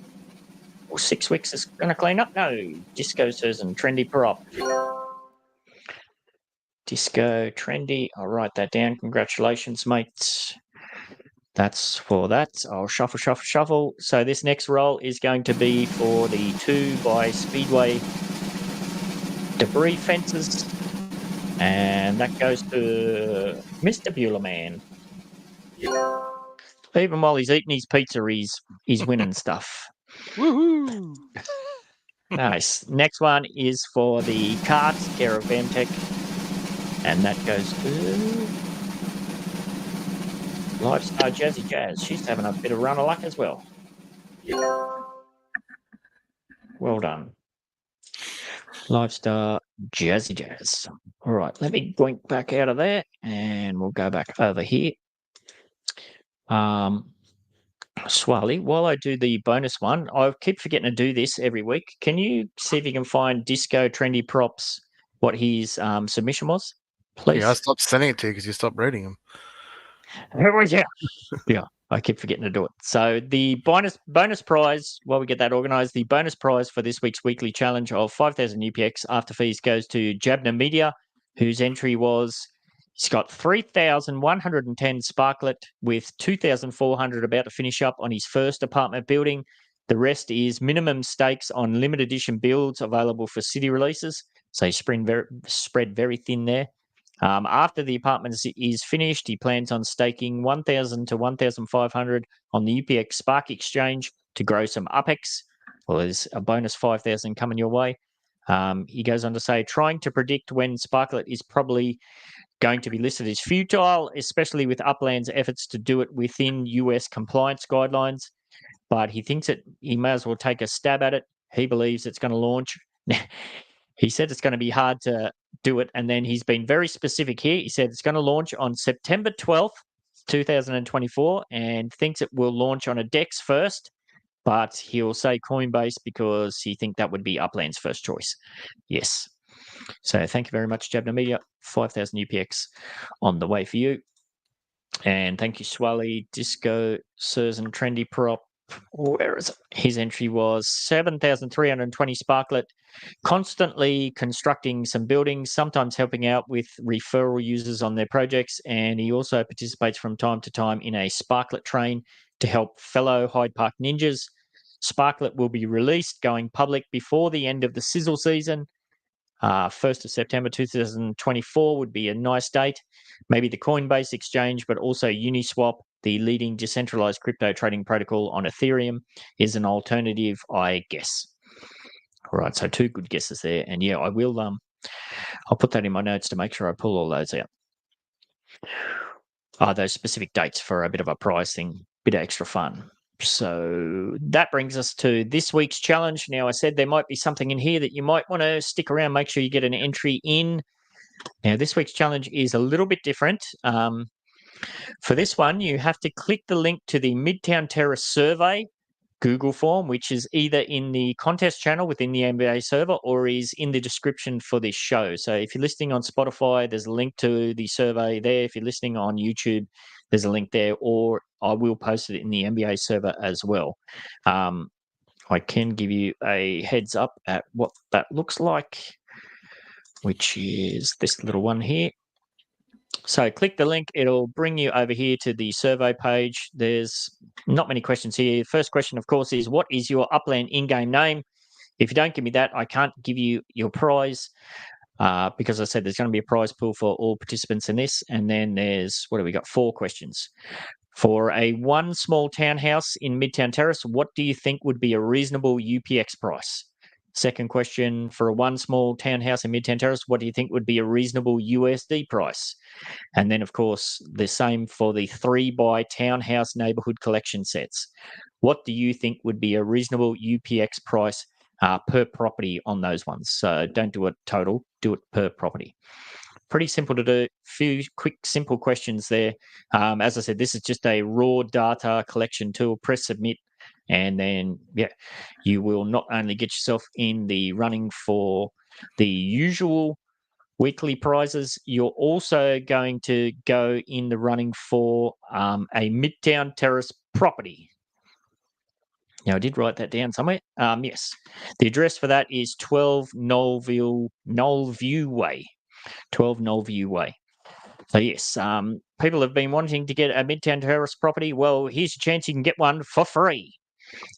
[SPEAKER 1] 6 weeks is going to clean up. No, Disco says and Trendy Prop. Disco, Trendy. I'll write that down. Congratulations, mates. That's for that. I'll shuffle, shuffle, shuffle. So this next roll is going to be for the 2 by Speedway Debris Fences, and that goes to Mr. Bueller Man. Even while he's eating his pizza, he's winning stuff.
[SPEAKER 4] Woohoo!
[SPEAKER 1] Nice. Next one is for the carts, care of BamTech, and that goes to Lifestyle Jazzy Jazz. She's having a bit of run of luck as well. Well done. Lifestyle Jazzy Jazz. All right, let me blink back out of there and we'll go back over here. Swally, while I do the bonus one, I keep forgetting to do this every week. Can you see if you can find Disco Trendy Props, what his submission was, please?
[SPEAKER 2] Yeah, I stopped sending it to you because you stopped reading them.
[SPEAKER 1] Yeah, I keep forgetting to do it. So the bonus prize, while we get that organised, the bonus prize for this week's weekly challenge of 5,000 UPX after fees goes to Jabna Media, whose entry was, he's got 3,110 Sparklet with 2,400 about to finish up on his first apartment building. The rest is minimum stakes on limited edition builds available for city releases. So spread very thin there. After the apartment is finished, he plans on staking 1,000 to 1,500 on the UPX Spark Exchange to grow some UpX. Well, there's a bonus 5,000 coming your way. He goes on to say, trying to predict when Sparklet is probably going to be listed as futile, especially with Upland's efforts to do it within US compliance guidelines. But he thinks that he may as well take a stab at it. He believes it's going to launch. He said it's going to be hard to do it, and then he's been very specific here. He said it's going to launch on September 12th, 2024, and thinks it will launch on a DEX first, but he'll say Coinbase because he thinks that would be Upland's first choice. Yes. So thank you very much, Jabna Media. 5,000 UPX on the way for you. And thank you, Swally, Disco, Sirs and Trendy Prop. Where is it? His entry was 7,320 Sparklet, constantly constructing some buildings, sometimes helping out with referral users on their projects. And he also participates from time to time in a Sparklet train to help fellow Hyde Park ninjas. Sparklet will be released going public before the end of the sizzle season. 1st of September 2024 would be a nice date. Maybe the Coinbase exchange, but also Uniswap, the leading decentralized crypto trading protocol on Ethereum, is an alternative, I guess. All right, so 2 good guesses there. And yeah, I will I'll put that in my notes to make sure I pull all those out. Those specific dates for a bit of a prize thing, bit of extra fun. So that brings us to this week's challenge. Now, I said there might be something in here that you might want to stick around, make sure you get an entry in. Now, this week's challenge is a little bit different. For this one, you have to click the link to the Midtown Terrace survey Google form, which is either in the contest channel within the MBA server or is in the description for this show. So if you're listening on Spotify, there's a link to the survey there. If you're listening on YouTube, there's a link there, or I will post it in the MBA server as well. I can give you a heads up at what that looks like, which is this little one here. So click the link. It'll bring you over here to the survey page. There's not many questions here. First question, of course, is what is your Upland in-game name? If you don't give me that, I can't give you your prize because I said there's going to be a prize pool for all participants in this. And then there's, what do we got? 4 questions. For a one small townhouse in Midtown Terrace, what do you think would be a reasonable UPX price? Second question, for a one small townhouse in Midtown Terrace, what do you think would be a reasonable USD price? And then, of course, the same for the 3-by townhouse neighborhood collection sets. What do you think would be a reasonable UPX price per property on those ones? So don't do it total, do it per property. Pretty simple to do. Few quick, simple questions there. As I said, this is just a raw data collection tool. Press submit, and then you will not only get yourself in the running for the usual weekly prizes, you're also going to go in the running for a Midtown Terrace property. Now, I did write that down somewhere. Yes, the address for that is 12 Knollview Way. 12 Knollview Way. So yes, people have been wanting to get a Midtown Terrace property. Well, here's your chance you can get one for free.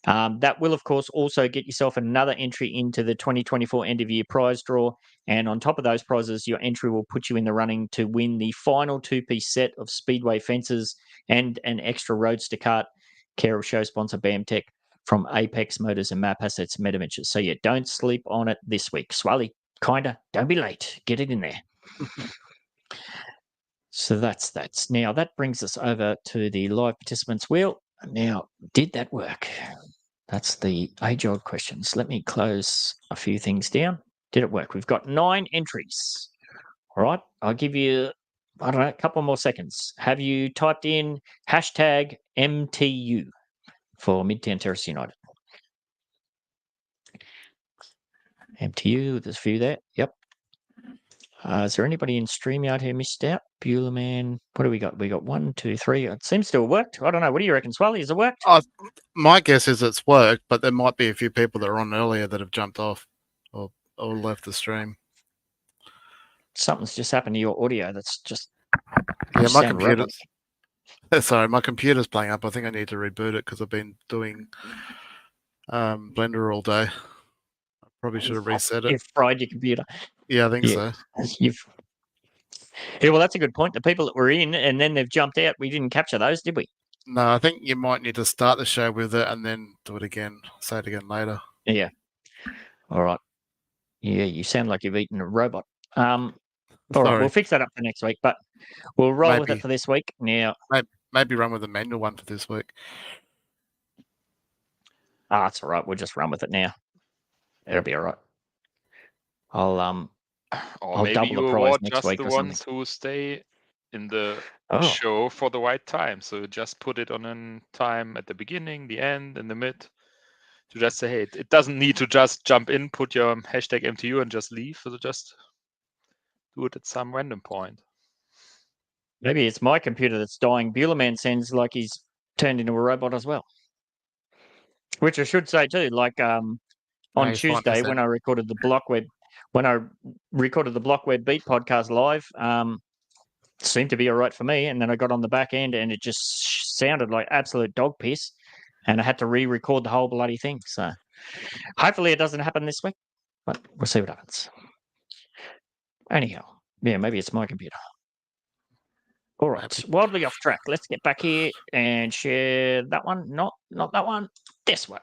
[SPEAKER 1] That will, of course, also get yourself another entry into the 2024 end of year prize draw. And on top of those prizes, your entry will put you in the running to win the final 2-piece set of Speedway Fences and an extra Roadster Kart, care of show sponsor BamTech, from Apex Motors and Map Assets Metaventure. So yeah, don't sleep on it this week. Swally, kinda, don't be late. Get it in there. So that's now that brings us over to the live participants wheel. Now, did that work? That's the age-old questions. Let me close a few things down. Did it work? We've got 9 entries. All right, I'll give you, I don't know, a couple more seconds. Have you typed in hashtag MTU for Midtown Terrace United? MTU, there's a few there. Yep. Is there anybody in StreamYard who missed out? Buellerman. What do we got? We got 1, 2, 3. It seems to have worked. I don't know. What do you reckon, Swally? Has it worked?
[SPEAKER 2] My guess is it's worked, but there might be a few people that were on earlier that have jumped off or left the stream.
[SPEAKER 1] Something's just happened to your audio. That's just
[SPEAKER 2] my computer's sorry, my computer's playing up. I think I need to reboot it because I've been doing Blender all day. I probably should have reset it.
[SPEAKER 1] You've fried your computer.
[SPEAKER 2] Yeah, I think so.
[SPEAKER 1] Yeah, well, that's a good point. The people that were in and then they've jumped out, we didn't capture those, did we?
[SPEAKER 2] No, I think you might need to start the show with it and then do it again. Say it again later.
[SPEAKER 1] Yeah. All right. Yeah, you sound like you've eaten a robot. All right, we'll fix that up for next week, but we'll roll with it for this week. Now,
[SPEAKER 2] maybe run with the manual one for this week.
[SPEAKER 1] That's all right. We'll just run with it now. It'll be all right. I'll
[SPEAKER 4] maybe
[SPEAKER 1] double
[SPEAKER 4] you
[SPEAKER 1] the prize
[SPEAKER 4] award
[SPEAKER 1] next
[SPEAKER 4] just
[SPEAKER 1] week
[SPEAKER 4] the
[SPEAKER 1] or
[SPEAKER 4] ones
[SPEAKER 1] something.
[SPEAKER 4] who stay in the show for the right time. So just put it on a time at the beginning, the end, and the mid. To just say, hey, it doesn't need to just jump in, put your hashtag MTU and just leave. So just do it at some random point.
[SPEAKER 1] Maybe it's my computer that's dying. Buellerman sounds like he's turned into a robot as well. Which I should say too, like on Tuesday when I recorded the Block Web Beat podcast live, seemed to be all right for me. And then I got on the back end and it just sounded like absolute dog piss. And I had to re-record the whole bloody thing. So hopefully it doesn't happen this week, but we'll see what happens. Anyhow, yeah, maybe it's my computer. All right, wildly off track. Let's get back here and share that one. Not that one. This one.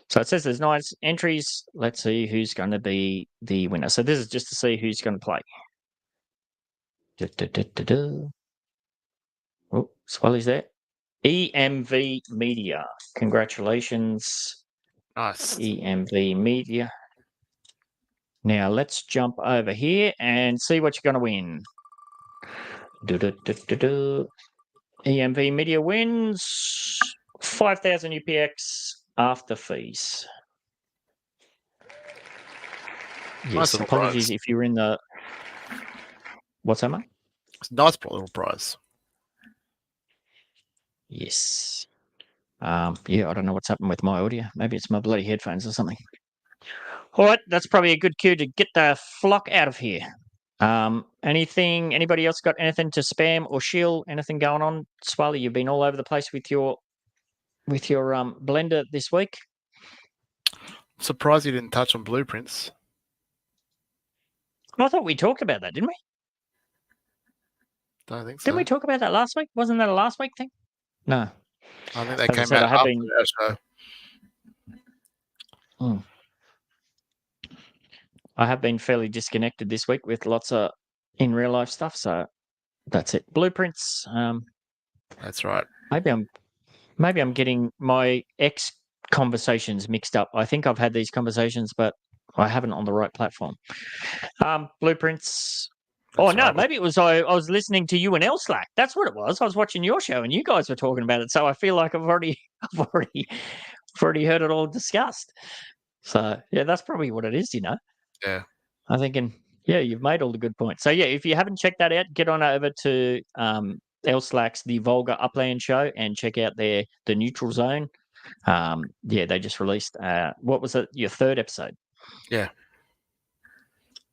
[SPEAKER 1] So it says there's 9 entries. Let's see who's going to be the winner. So this is just to see who's going to play. Oh, Swally's there. EMV Media. Congratulations.
[SPEAKER 2] Nice.
[SPEAKER 1] EMV Media. Now let's jump over here and see what you're going to win. EMV Media wins 5,000 UPX after fees.
[SPEAKER 2] Nice
[SPEAKER 1] Yes,
[SPEAKER 2] little
[SPEAKER 1] apologies
[SPEAKER 2] prize.
[SPEAKER 1] if you're in the... What's that, mate?
[SPEAKER 2] It's a nice little prize.
[SPEAKER 1] Yes. Yeah, I don't know what's happened with my audio. Maybe it's my bloody headphones or something. All right, that's probably a good cue to get the flock out of here. Anybody else got anything to spam or shill? Anything going on? Swally, you've been all over the place with your blender this week.
[SPEAKER 2] Surprised you didn't touch on blueprints.
[SPEAKER 1] I thought we talked about that, didn't we?
[SPEAKER 2] Don't think so.
[SPEAKER 1] Didn't we talk about that last week? Wasn't that a last week thing? No.
[SPEAKER 2] I think that
[SPEAKER 1] As I
[SPEAKER 2] came
[SPEAKER 1] said,
[SPEAKER 2] out
[SPEAKER 1] I have
[SPEAKER 2] after
[SPEAKER 1] been-
[SPEAKER 2] our show.
[SPEAKER 1] I have been fairly disconnected this week with lots of in real life stuff, so that's it. Blueprints.
[SPEAKER 2] That's right.
[SPEAKER 1] Maybe I'm getting my ex conversations mixed up. I think I've had these conversations, but I haven't on the right platform. Blueprints.
[SPEAKER 2] That's
[SPEAKER 1] no,
[SPEAKER 2] right.
[SPEAKER 1] maybe it was I was listening to you and Slack. That's what it was. I was watching your show and you guys were talking about it. So I feel like I've already heard it all discussed. So yeah, that's probably what it is, you know.
[SPEAKER 2] Yeah.
[SPEAKER 1] I'm thinking, yeah, you've made all the good points. So yeah, if you haven't checked that out, get on over to Slack's The Vulgar Upland show and check out the Neutral Zone. Yeah, they just released what was it? Your third episode.
[SPEAKER 2] Yeah.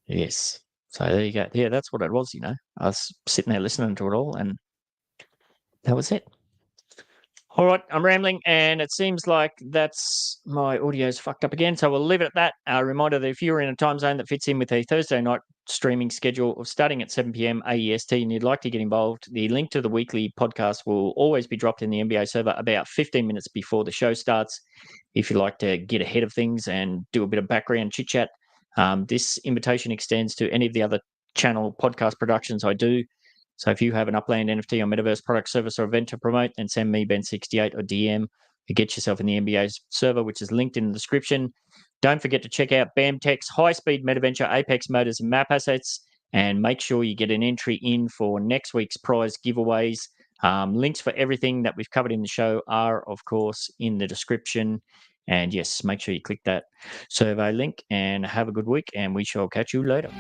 [SPEAKER 1] Yes. So there you go. Yeah, that's what it was, you know. I was sitting there listening to it all and that was it. All right, I'm rambling, and it seems like that's my audio's fucked up again, so we'll leave it at that. A reminder that if you're in a time zone that fits in with a Thursday night streaming schedule of starting at 7 p.m. AEST and you'd like to get involved, the link to the weekly podcast will always be dropped in the NBA server about 15 minutes before the show starts. If you'd like to get ahead of things and do a bit of background chit-chat, this invitation extends to any of the other channel podcast productions I do. So if you have an Upland NFT or Metaverse product, service, or event to promote, then send me Ben68 or DM to get yourself in the NBA server, which is linked in the description. Don't forget to check out BamTech's high-speed metaventure, Apex motors, and map assets, and make sure you get an entry in for next week's prize giveaways. Links for everything that we've covered in the show are, of course, in the description. And yes, make sure you click that survey link and have a good week, and we shall catch you later.